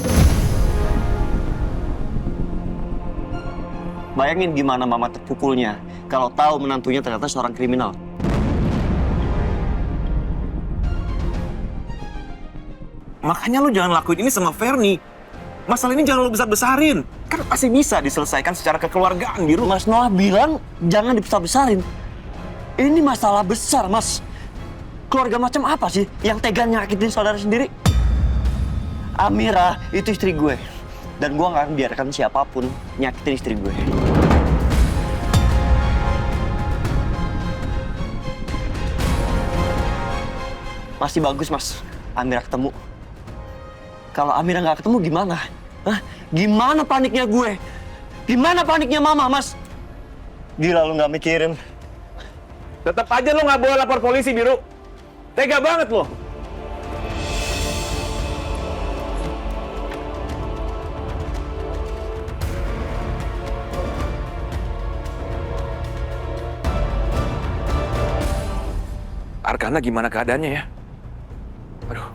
Bayangin gimana mama terpukulnya kalau tahu menantunya ternyata seorang kriminal. Makanya lo jangan lakuin ini sama Fernie. Masalah ini jangan lo besar-besarin. Kan pasti bisa diselesaikan secara kekeluargaan, Biru. Mas Noah bilang jangan dibesar-besarin. Ini masalah besar, Mas. Keluarga macam apa sih yang tega nyakitin saudara sendiri? Amira itu istri gue. Dan gue gak akan biarkan siapapun nyakitin istri gue. Masih bagus, Mas. Amira ketemu. Kalau Amira nggak ketemu gimana? Hah? Gimana paniknya gue? Gimana paniknya mama, Mas? Gila lu nggak mikirin. Tetap aja lo nggak boleh lapor polisi, Biru. Tega banget lo. Arkana gimana keadaannya ya? Aduh,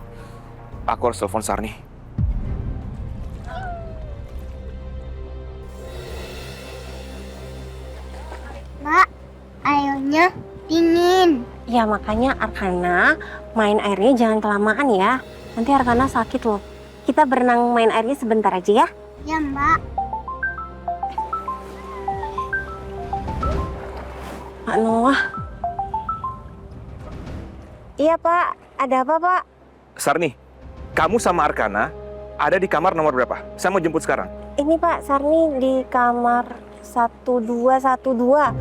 aku harus telepon Sarni. Mbak, airnya dingin. Ya makanya Arkana main airnya jangan kelamaan ya. Nanti Arkana sakit loh. Kita berenang main airnya sebentar aja ya. Ya, Mbak. Pak Noah. Iya Pak, ada apa Pak? Sarni, kamu sama Arkana ada di kamar nomor berapa? Saya mau jemput sekarang. Ini Pak, Sarni di kamar 1212.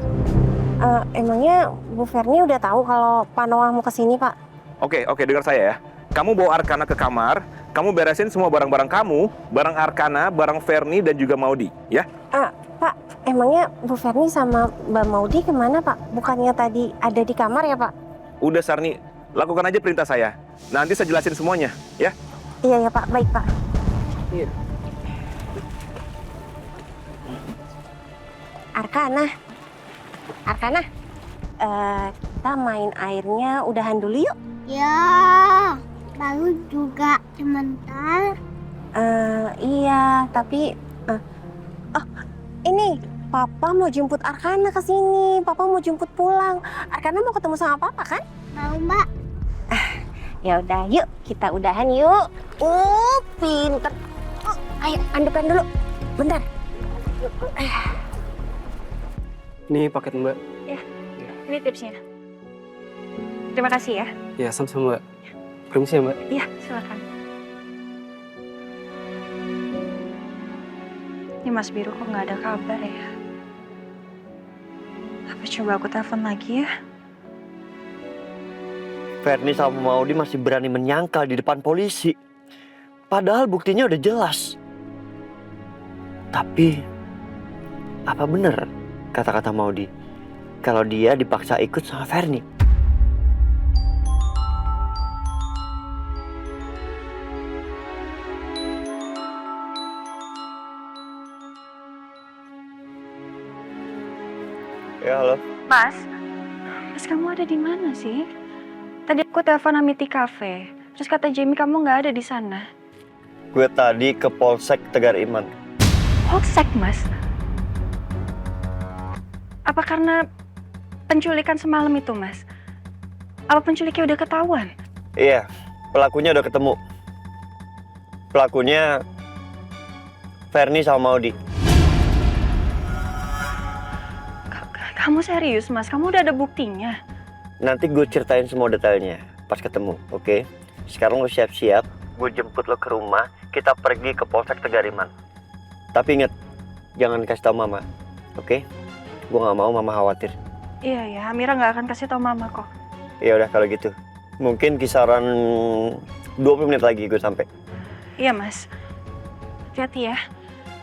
Emangnya Bu Fernie udah tahu kalau Pak Noah mau kesini Pak? Oke, dengar saya ya. Kamu bawa Arkana ke kamar, kamu beresin semua barang-barang kamu, barang Arkana, barang Fernie, dan juga Maudi, ya? Pak, emangnya Bu Fernie sama Mbak Maudi kemana Pak? Bukannya tadi ada di kamar ya Pak? Udah Sarni, lakukan aja perintah saya. Nanti saya jelasin semuanya, ya? Iya ya Pak, baik Pak. Iya. Arkana, kita main airnya udahan dulu yuk. Ya, baru juga sebentar. Iya, tapi ini Papa mau jemput Arkana ke sini. Papa mau jemput pulang. Arkana mau ketemu sama Papa kan? Mau, Mbak. Ya udah, yuk kita udahan yuk. Pinter. Ayo, andepan dulu. Bentar. Ini paket Mbak. Ya, ini tipsnya. Terima kasih ya. Ya, sama-sama Mbak. Permisi ya Mbak. Iya, silakan. Mas Biru kok nggak ada kabar ya? Apa coba aku telepon lagi ya? Ferni sama Maudi masih berani menyangkal di depan polisi. Padahal buktinya udah jelas. Tapi, apa bener kata-kata Maudi kalau dia dipaksa ikut sama Ferni? Ya, halo. Mas kamu ada di mana sih? Tadi aku telepon Amity Cafe, terus kata Jamie kamu nggak ada di sana. Gue tadi ke Polsek Tegar Iman. Polsek, Mas? Apa karena penculikan semalam itu, Mas? Apa penculiknya udah ketahuan? Iya, pelakunya udah ketemu. Pelakunya Ferni sama Maudi. Kamu serius, Mas? Kamu udah ada buktinya? Nanti gue ceritain semua detailnya pas ketemu, oke? Sekarang lo siap-siap, gue jemput lo ke rumah, kita pergi ke Polsek Tegariman. Tapi inget, jangan kasih tau Mama, oke? Gue gak mau Mama khawatir. Iya, Amira nggak akan kasih tau Mama kok. Ya udah kalau gitu, mungkin kisaran 20 menit lagi gue sampai. Iya, Mas. Hati-hati ya.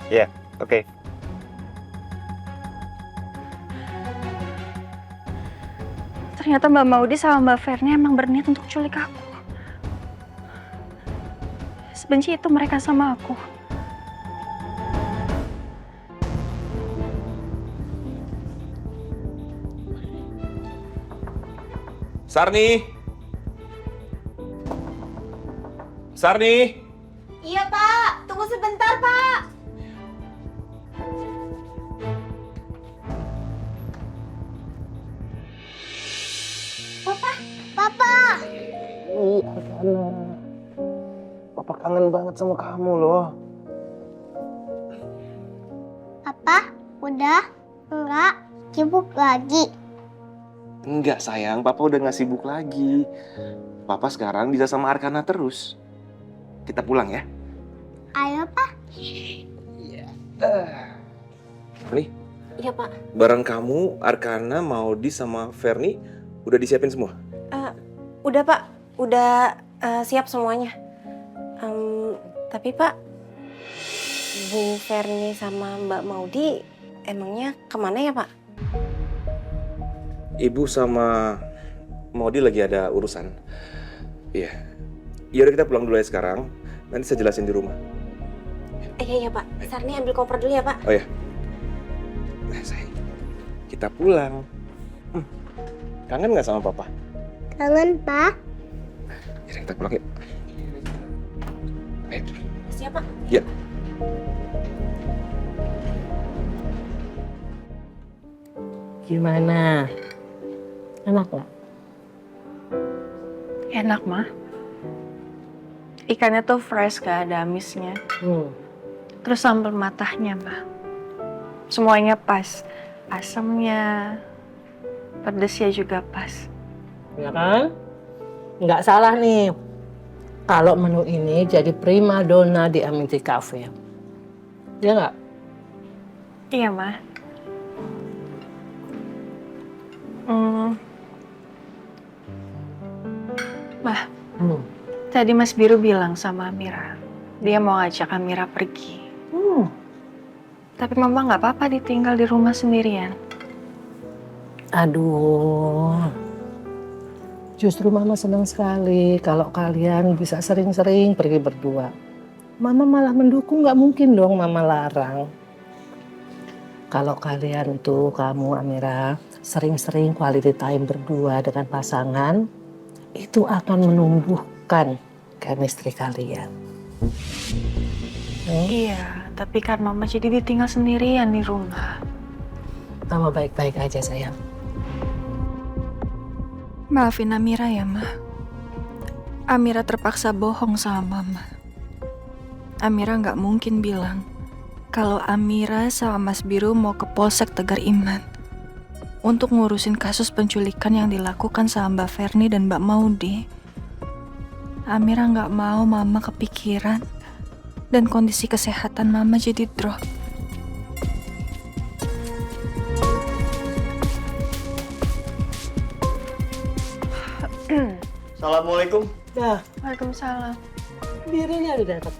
Iya, oke. Ternyata Mbak Maudi sama Mbak Ferni emang berniat untuk culik aku. Sebenci itu mereka sama aku. Sarni! Sarni! Iya, Pak. Tunggu sebentar, Pak. Papa. Arkana. Papa kangen banget sama kamu loh. Papa, udah enggak sibuk lagi. Enggak sayang, Papa udah gak sibuk lagi. Papa sekarang bisa sama Arkana terus. Kita pulang ya. Ayo, Pak. Nih, Iya, Pak. barang kamu, Arkana, Maudi, sama Ferni udah disiapin semua? Udah, Pak. Udah siap semuanya. Tapi, Pak, Bu Ferni sama Mbak Maudi emangnya kemana ya, Pak? Ibu sama Maudi lagi ada urusan. Iya. Yaudah kita pulang dulu ya sekarang. Nanti saya jelasin di rumah. Iya, Pak. Sarni ambil koper dulu ya, Pak. Oh ya. Nah, sayang. Kita pulang. Kangen nggak sama Papa? Kangen, Pak. Yaudah kita pulang yuk. Ayo. Siap, Pak. Ya. Gimana? Enak nggak? Enak, Ma. Ikannya tuh fresh, gak ada amisnya. Terus sambal matahnya, Ma. Semuanya pas. Asamnya, pedesnya juga pas. Ya kan? Nggak salah nih. Kalau menu ini jadi primadona di Amity Cafe. Ya nggak? Iya, Ma. Ma, tadi Mas Biru bilang sama Amira, dia mau ngajak Amira pergi. Tapi Mama nggak apa-apa ditinggal di rumah sendirian. Aduh. Justru Mama senang sekali kalau kalian bisa sering-sering pergi berdua. Mama malah mendukung, nggak mungkin dong Mama larang. Kalau kalian tuh, kamu Amira, sering-sering quality time berdua dengan pasangan, itu akan menumbuhkan chemistry kalian. Iya, tapi kan Mama jadi ditinggal sendirian di rumah. Mama baik-baik aja sayang. Maafin Amira ya, Ma. Amira terpaksa bohong sama Mama. Amira nggak mungkin bilang kalau Amira sama Mas Biru mau ke Polsek Tegar Iman untuk ngurusin kasus penculikan yang dilakukan sama Mbak Ferni dan Mbak Maudi. Amira nggak mau Mama kepikiran dan kondisi kesehatan Mama jadi drop. Assalamualaikum. Nah, Waalaikumsalam. dirinya udah datang.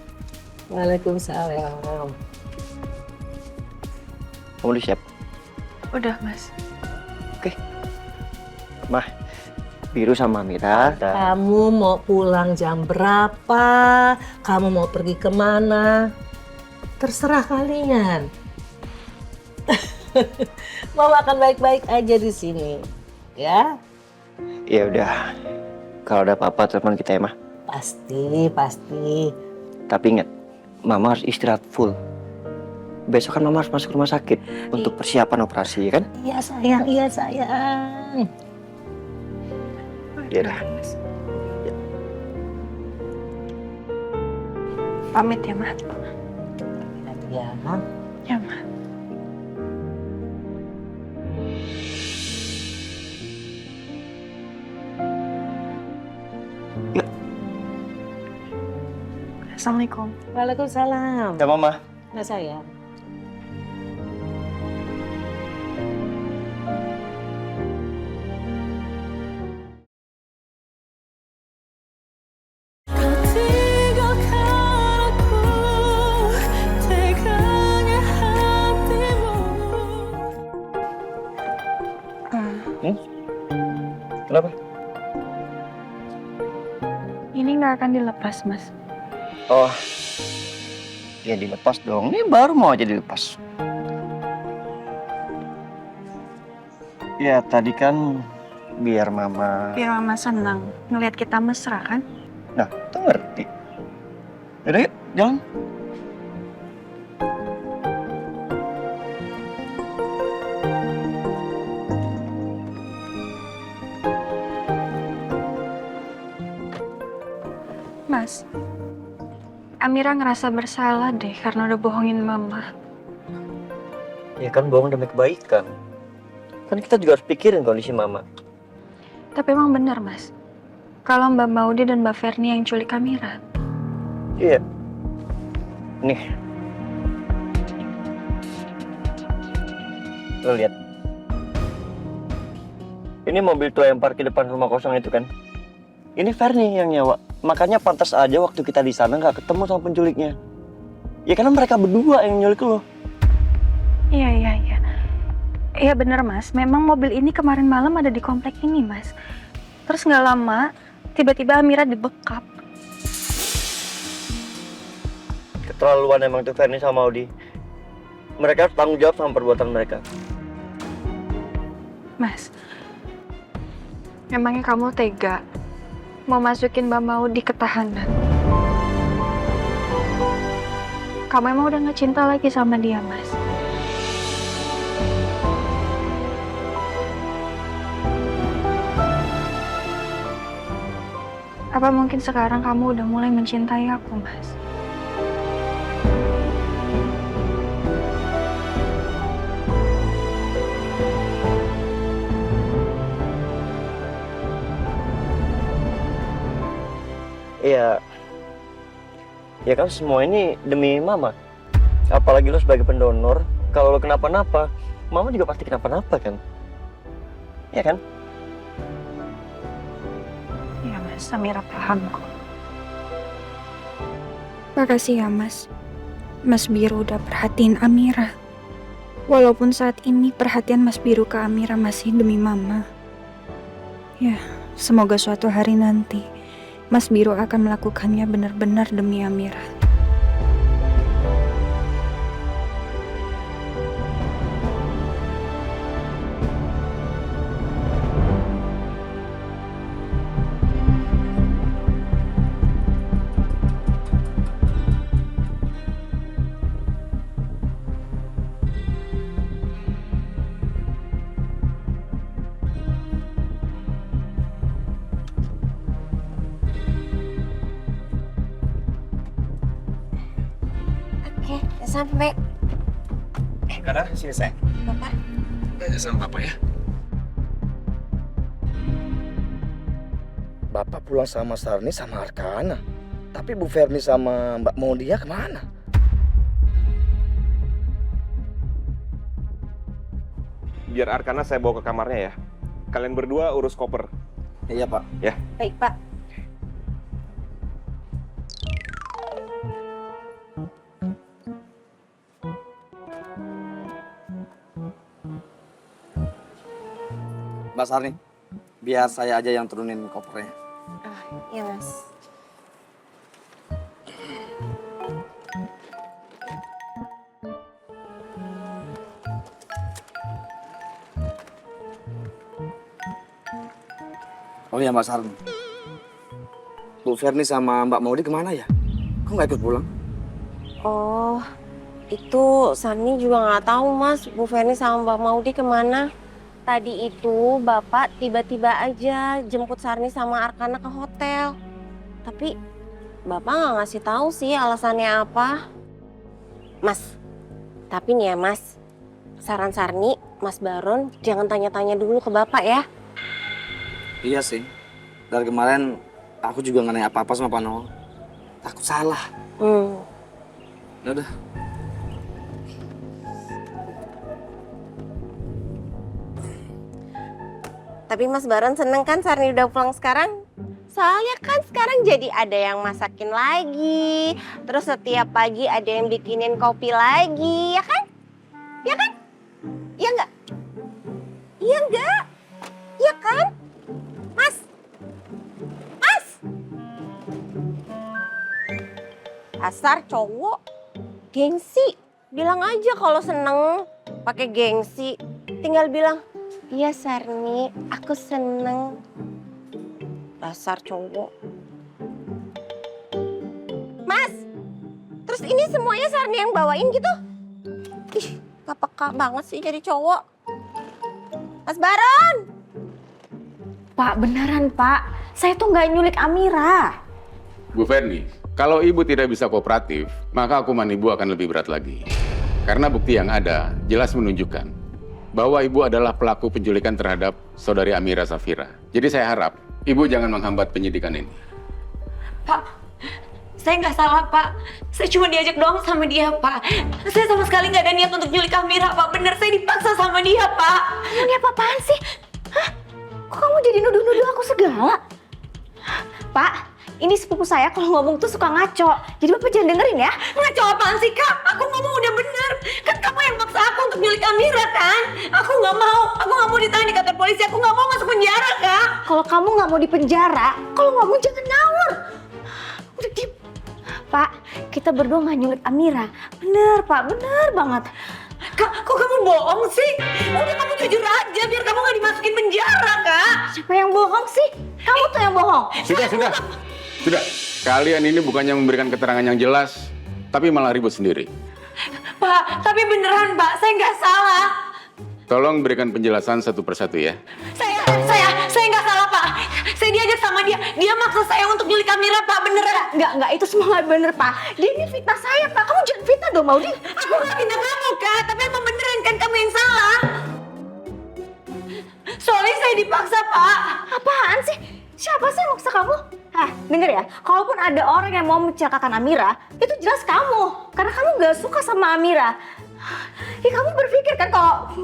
Waalaikumsalam. Kamu udah siap? Udah, Mas. Mah, Biru sama Amira. Kamu mau pulang jam berapa? Kamu mau pergi kemana? Terserah kalian. Mama akan baik-baik aja di sini, ya? Ya udah. Kalau ada apa-apa telepon kita ya, Mah. Pasti. Tapi ingat, Mama harus istirahat full. Besok kan Mama harus masuk rumah sakit untuk persiapan operasi, ya kan? Iya sayang. Ya udah. Pamit ya, Ma. Ya, Ya, Ma. Assalamualaikum. Waalaikumsalam. Ya, Mama. Nah, sayang. Kenapa? Ini nggak akan dilepas, Mas. Oh, ya dilepas dong. Ini baru mau aja dilepas. Ya tadi kan biar Mama. Biar Mama senang ngelihat kita mesra kan? Nah, tuh ngerti. Yaudah yuk, jalan. Mas, Amira ngerasa bersalah deh karena udah bohongin Mama. Ya kan bohong demi kebaikan. Kan kita juga harus pikirin kondisi Mama. Tapi emang benar, Mas. Kalau Mbak Maudi dan Mbak Ferni yang culik Amira. Iya. Nih. Lo lihat. Ini mobil tua yang parkir depan rumah kosong itu kan. Ini Ferni yang nyewa. Makanya pantas aja waktu kita di sana nggak ketemu sama penculiknya. Ya karena mereka berdua yang nyulik lo. Iya. Iya bener, Mas. Memang mobil ini kemarin malam ada di komplek ini, Mas. Terus nggak lama, tiba-tiba Amira dibekap. Keterlaluan emang tuh Ferni sama Maudi. Mereka harus tanggung jawab sama perbuatan mereka. Mas, memangnya kamu tega mau masukin Mbak Maudi ke tahanan? Kamu emang udah gak cinta lagi sama dia, Mas? Apa mungkin sekarang kamu udah mulai mencintai aku, Mas? Iya. Ya kan semua ini demi Mama. Apalagi lo sebagai pendonor, kalau lo kenapa-napa, Mama juga pasti kenapa-napa kan? Iya kan? Iya, Mas. Amira paham kok. Makasih ya, Mas. Mas Biru udah perhatiin Amira. Walaupun saat ini perhatian Mas Biru ke Amira masih demi Mama. Ya, semoga suatu hari nanti Mas Biru akan melakukannya benar-benar demi Amira. Oke, sampai. Karena sini saya. Bapak. Sama Papa ya. Bapak pulang sama Sarni sama Arkana. Tapi Bu Ferni sama Mbak Maudia kemana? Biar Arkana saya bawa ke kamarnya ya. Kalian berdua urus koper. Iya, Pak. Ya. Baik, Pak. Mbak Sarni, biar saya aja yang turunin kopernya. Iya, Mas. Oh iya, Mbak Sarni. Bu Ferni sama Mbak Maudi kemana ya? Kok nggak ikut pulang? Oh, itu Sani juga nggak tahu Mas, Bu Ferni sama Mbak Maudi kemana. Tadi itu Bapak tiba-tiba aja jemput Sarni sama Arkana ke hotel. Tapi Bapak nggak ngasih tahu sih alasannya apa. Mas, tapi nih ya Mas, saran Sarni, Mas Baron jangan tanya-tanya dulu ke Bapak ya. Iya sih. Dari kemarin aku juga nggak nanya apa-apa sama Pak Noel. Takut salah. Udah. Tapi Mas Baron seneng kan Sarni udah pulang sekarang? Soalnya kan sekarang jadi ada yang masakin lagi. Terus setiap pagi ada yang bikinin kopi lagi, ya kan? Ya kan? Iya enggak? Iya enggak? Iya kan? Mas? Mas? Asar cowok. Gengsi. Bilang aja kalau seneng pakai gengsi. Tinggal bilang, iya Sarni, aku seneng. Dasar cowok. Mas, terus ini semuanya Sarni yang bawain gitu? Ih, gak peka banget sih jadi cowok. Mas Baron! Pak, beneran Pak. Saya tuh nggak nyulik Amira. Bu Ferni, kalau ibu tidak bisa kooperatif, maka hukuman ibu akan lebih berat lagi. Karena bukti yang ada jelas menunjukkan bahwa ibu adalah pelaku penculikan terhadap saudari Amira Safira. Jadi saya harap ibu jangan menghambat penyidikan ini. Pak, saya nggak salah Pak. Saya cuma diajak doang sama dia Pak. Saya sama sekali nggak ada niat untuk nyulik Amira Pak. Bener, saya dipaksa sama dia Pak. Ini apa-apaan sih? Hah? Kok kamu jadi nuduh-nuduh aku segala? Pak, ini sepupu saya kalau ngomong tuh suka ngaco. Jadi Bapak jangan dengerin ya. Ngaco apaan sih Kak? Aku ngomong udah bener. Kan kamu yang maksa aku untuk nyulik Amira kan? Aku nggak mau. Aku nggak mau ditahan di kantor polisi. Aku nggak mau masuk penjara Kak. Kalau kamu nggak mau di penjara, kalau ngomong jangan ngawur. Udah diem. Pak, kita berdua nggak nyulik Amira. Bener Pak, bener banget. Kak, kok kamu bohong sih? Udah kamu jujur aja biar kamu nggak dimasukin penjara Kak. Siapa yang bohong sih? Kamu tuh yang bohong. Sudah. Kalian ini bukannya memberikan keterangan yang jelas, tapi malah ribut sendiri. Pak, tapi beneran Pak, saya nggak salah. Tolong berikan penjelasan satu persatu ya. Saya nggak salah Pak. Saya diajak sama dia. Dia maksa saya untuk nyulik Amira Pak, beneran. Enggak, itu semua nggak bener Pak. Dia ini fitnah saya Pak. Kamu jangan fitnah dong Maudi. Aku nggak fitnah kamu Kak, tapi emang beneran kan kamu yang salah. Soalnya saya dipaksa Pak. Apaan sih? Siapa sih yang maksa kamu? Hah, denger ya, kalaupun ada orang yang mau mencelakakan Amira, itu jelas kamu. Karena kamu gak suka sama Amira. Ya kamu berpikir kan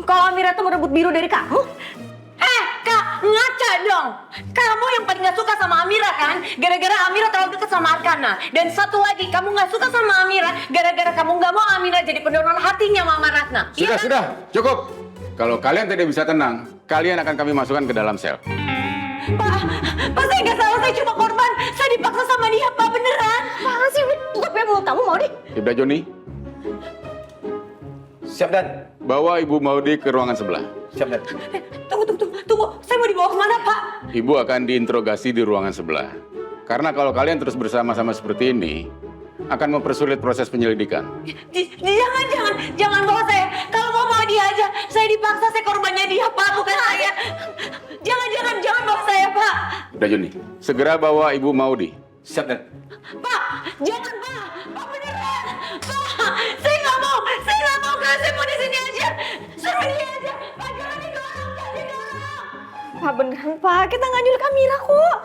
kalau Amira tuh merebut biru dari kamu? Kak, ngaca dong. Kamu yang paling gak suka sama Amira kan? Gara-gara Amira terlalu dekat sama Arkana. Dan satu lagi, kamu gak suka sama Amira gara-gara kamu gak mau Amira jadi pendonor hatinya Mama Ratna. Sudah, cukup. Kalau kalian tidak bisa tenang, kalian akan kami masukkan ke dalam sel. Pak, saya nggak salah, saya cuma korban. Saya dipaksa sama dia, Pak, beneran. Apaan sih? Tutup ya mulut kamu, Maudi. Ibda Joni. Siap, Dan. Bawa Ibu Maudi ke ruangan sebelah. Siap, Dan. Tunggu. Saya mau dibawa kemana, Pak? Ibu akan diinterogasi di ruangan sebelah. Karena kalau kalian terus bersama-sama seperti ini, akan mempersulit proses penyelidikan. Jangan bawa saya. Kalau mau dia aja. Saya dipaksa, saya korbannya dia, Pak, bukan saya. Jangan bawa saya, Pak. Ibda Joni, segera bawa Ibu Maudi. Siap, Dan. Pak, jangan, Pak. Pak, beneran. Pak, saya nggak mau, Kak. Saya mau di sini aja. Suruh dia aja. Pak, jangan didorong. Pak, beneran, Pak. Kita nggak nyulik Amira kok.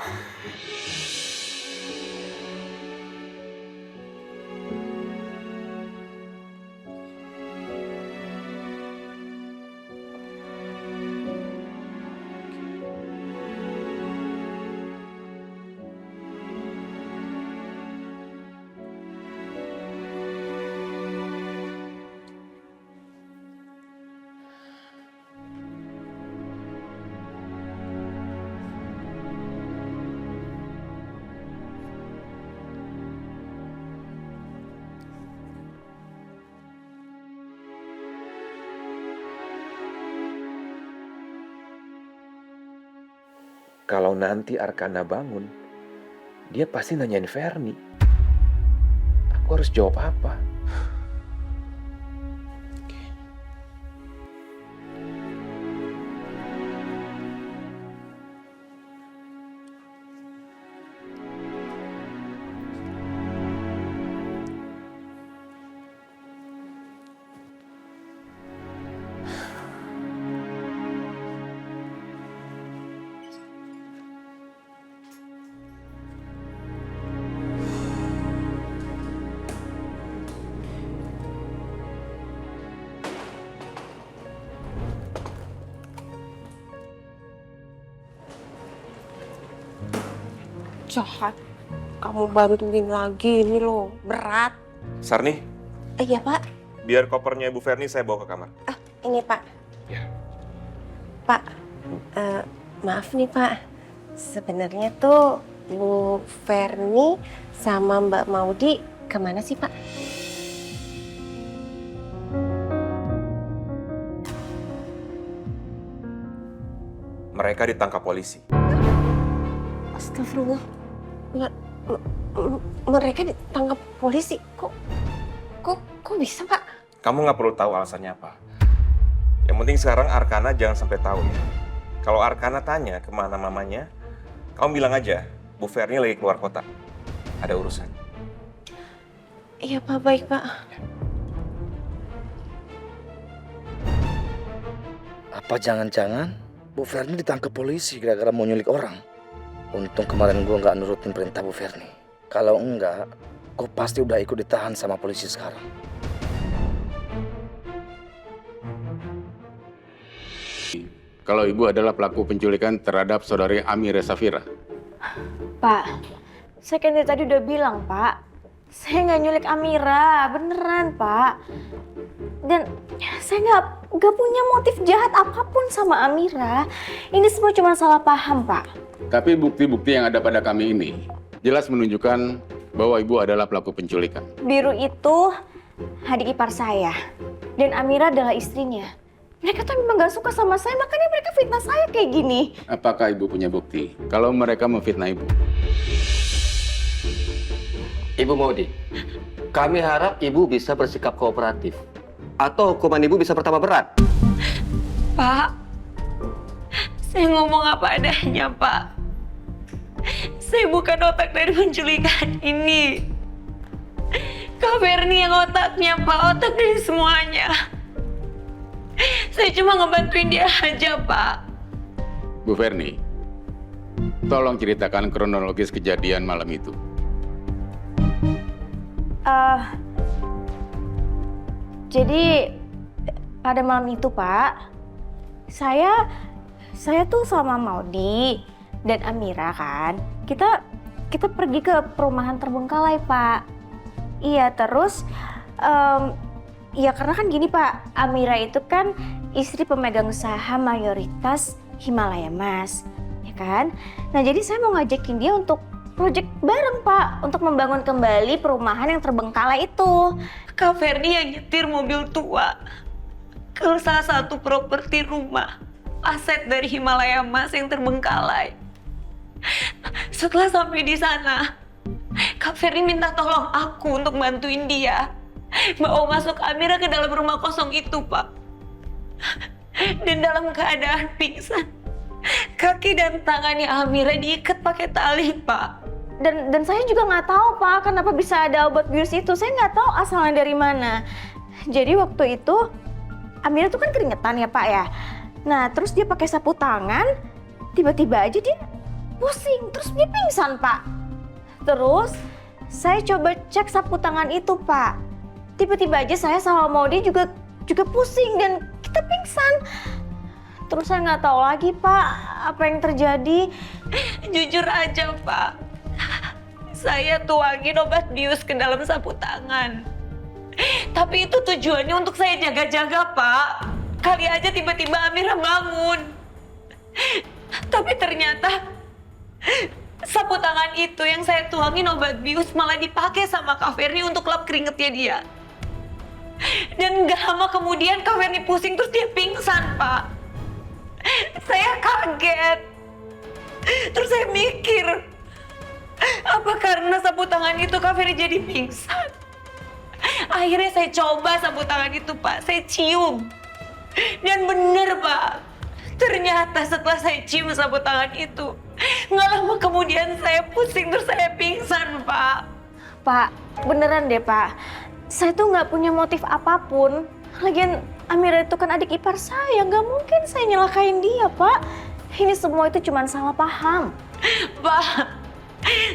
Kalau nanti Arkana bangun, dia pasti nanyain Fernie. Aku harus jawab apa? Jahat. Kamu bantuin lagi ini loh, berat. Sarni, Iya Pak, biar kopernya Ibu Fernie saya bawa ke kamar. ini Pak. Ya. Pak, maaf nih Pak. Sebenarnya tuh Bu Fernie sama Mbak Maudi kemana sih Pak? Mereka ditangkap polisi. Astagfirullah. Mereka ditangkap polisi. Kok bisa Pak? Kamu nggak perlu tahu alasannya apa. Yang penting sekarang Arkana jangan sampai tahu ya. Kalau Arkana tanya kemana mamanya, kamu bilang aja, Bu Fernie lagi keluar kota. Ada urusan. Iya Pak, baik Pak. Apa jangan-jangan Bu Fernie ditangkap polisi gara-gara mau nyulik orang? Untung kemarin gue nggak nurutin perintah Bu Fernie. Kalau enggak, gue pasti udah ikut ditahan sama polisi sekarang. Kalau ibu adalah pelaku penculikan terhadap saudari Amira Safira. Pak, saya kan dari tadi udah bilang, Pak. Saya nggak nyulik Amira, beneran, Pak. Dan saya nggak punya motif jahat apapun sama Amira. Ini semua cuma salah paham, Pak. Tapi bukti-bukti yang ada pada kami ini jelas menunjukkan bahwa ibu adalah pelaku penculikan. Biru itu adik ipar saya. Dan Amira adalah istrinya. Mereka tuh memang gak suka sama saya, makanya mereka fitnah saya kayak gini. Apakah ibu punya bukti kalau mereka memfitnah ibu? Ibu Maudi, kami harap ibu bisa bersikap kooperatif. Atau hukuman ibu bisa bertambah berat. Pak, saya ngomong apa adanya, Pak. Saya bukan otak dari penculikan ini. Kak Fernie yang otaknya, Pak. Otak dari semuanya. Saya cuma ngebantuin dia aja, Pak. Bu Fernie, tolong ceritakan kronologis kejadian malam itu. Jadi pada malam itu, Pak, saya tuh sama Maudi dan Amira kan, kita pergi ke perumahan terbengkalai, Pak. Iya, terus ya karena kan gini, Pak, Amira itu kan istri pemegang saham mayoritas Himalaya Mas, ya kan? Nah jadi saya mau ngajakin dia untuk proyek bareng, Pak, untuk membangun kembali perumahan yang terbengkalai itu. Kak Fernie yang nyetir mobil tua ke salah satu properti rumah aset dari Himalaya Mas yang terbengkalai. Setelah sampai di sana, Kak Fernie minta tolong aku untuk bantuin dia bawa masuk Amira ke dalam rumah kosong itu, Pak. Dan dalam keadaan pingsan, kaki dan tangannya Amira diikat pakai tali, Pak. Dan saya juga nggak tahu, Pak, kenapa bisa ada obat bius itu. Saya nggak tahu asalnya dari mana. Jadi waktu itu Amira tuh kan keringetan ya, Pak ya. Nah terus dia pakai sapu tangan, tiba-tiba aja dia pusing, terus dia pingsan, Pak. Terus saya coba cek sapu tangan itu, Pak. Tiba-tiba aja saya sama Maudi juga pusing dan kita pingsan. Terus saya nggak tahu lagi, Pak, apa yang terjadi. Jujur aja, Pak. Saya tuangin obat bius ke dalam sapu tangan. Tapi itu tujuannya untuk saya jaga-jaga, Pak. Kali aja tiba-tiba Amira bangun. Tapi ternyata sapu tangan itu yang saya tuangin obat bius malah dipakai sama Kak Fernie untuk lap keringetnya dia. Dan gak lama kemudian Kak Fernie pusing terus dia pingsan, Pak. Saya kaget. Terus saya mikir, apa karena sapu tangan itu Kak Ferry jadi pingsan? Akhirnya saya coba sapu tangan itu, Pak. Saya cium. Dan bener, Pak. Ternyata setelah saya cium sapu tangan itu, nggak lama kemudian saya pusing terus saya pingsan, Pak. Pak, beneran deh Pak. Saya tuh nggak punya motif apapun. Lagian Amira itu kan adik ipar saya. Nggak mungkin saya nyelakain dia, Pak. Ini semua itu cuma salah paham. Pak,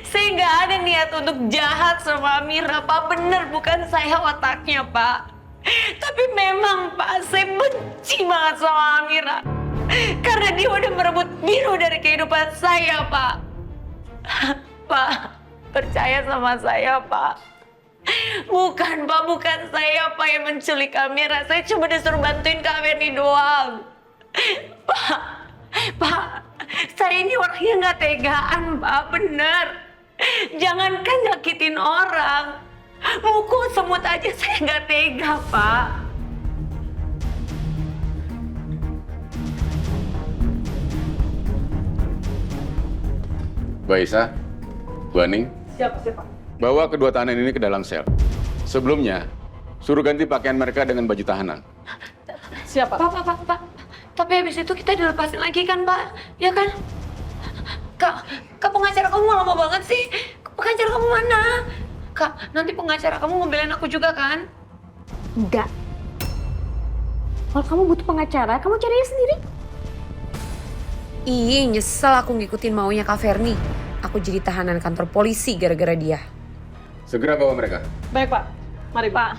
saya nggak ada niat untuk jahat sama Amira, Pak. Bener, bukan saya otaknya, Pak. Tapi memang, Pak, saya benci banget sama Amira. Karena dia udah merebut Biru dari kehidupan saya, Pak. Pak, percaya sama saya, Pak. Bukan, Pak, bukan saya, Pak, yang menculik Amira. Saya cuma disuruh bantuin Kak Ferny doang. Pak, saya ini orangnya nggak tegaan, Pak, bener. Jangankan nyakitin orang, mukul semut aja saya nggak tega, Pak. Mbak Isa, Bu Aning, Siap. bawa kedua tahanan ini ke dalam sel. Sebelumnya, suruh ganti pakaian mereka dengan baju tahanan. Siapa? Pak. Tapi habis itu kita dilepasin lagi kan, Pak? Ya kan? Kak, pengacara kamu lama banget sih. Pengacara kamu mana? Kak, nanti pengacara kamu ngebelain aku juga kan? Enggak. Kalau kamu butuh pengacara, kamu cari sendiri. Ih, nyesel aku ngikutin maunya Kak Ferny. Aku jadi tahanan kantor polisi gara-gara dia. Segera bawa mereka. Baik, Pak. Mari, Pak.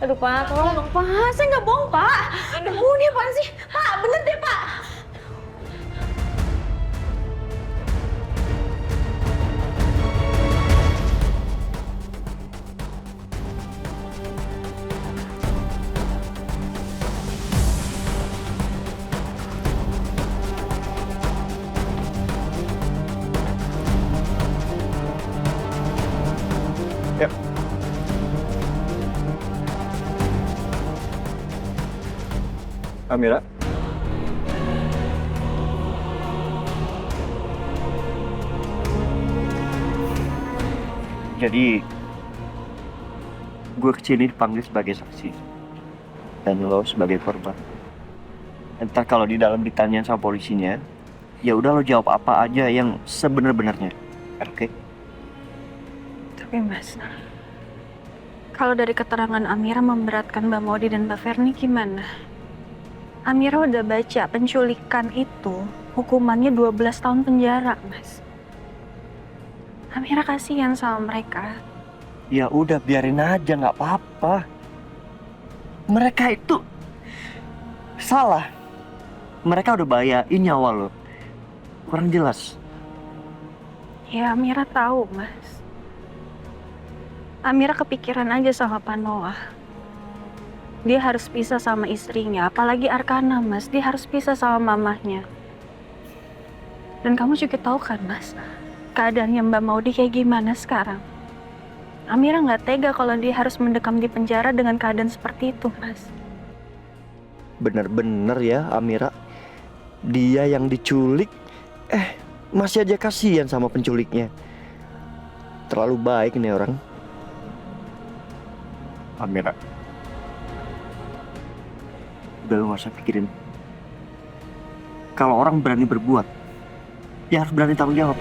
Aduh, Pak, tolong dong, Pak. Saya nggak bohong, Pak. Aduh, ini apaan sih? Pak, bener deh, Pak. Yuk. Amira. Jadi, gue kesini dipanggil sebagai saksi. Dan lo sebagai korban. Entah kalau di dalam ditanya sama polisinya, ya udah lo jawab apa aja yang sebenar-benarnya. Oke? Tapi Mas, kalau dari keterangan Amira memberatkan Mbak Maudi dan Mbak Ferny gimana? Amira udah baca penculikan itu hukumannya 12 tahun penjara, Mas. Amira kasihan sama mereka. Ya udah biarin aja, nggak apa-apa. Mereka itu salah. Mereka udah bahayain nyawa lo. Kurang jelas. Ya Amira tahu, Mas. Amira kepikiran aja sama Pak Noah. Dia harus pisah sama istrinya, apalagi Arkana, Mas. Dia harus pisah sama mamahnya. Dan kamu juga tahu kan, Mas, keadaannya Mbak Maudi kayak gimana sekarang. Amira nggak tega kalau dia harus mendekam di penjara dengan keadaan seperti itu, Mas. Bener-bener ya Amira. Dia yang diculik, masih aja kasihan sama penculiknya. Terlalu baik nih orang. Amira, udah lu gak usah pikirin. Kalau orang berani berbuat, ya harus berani tanggung jawab.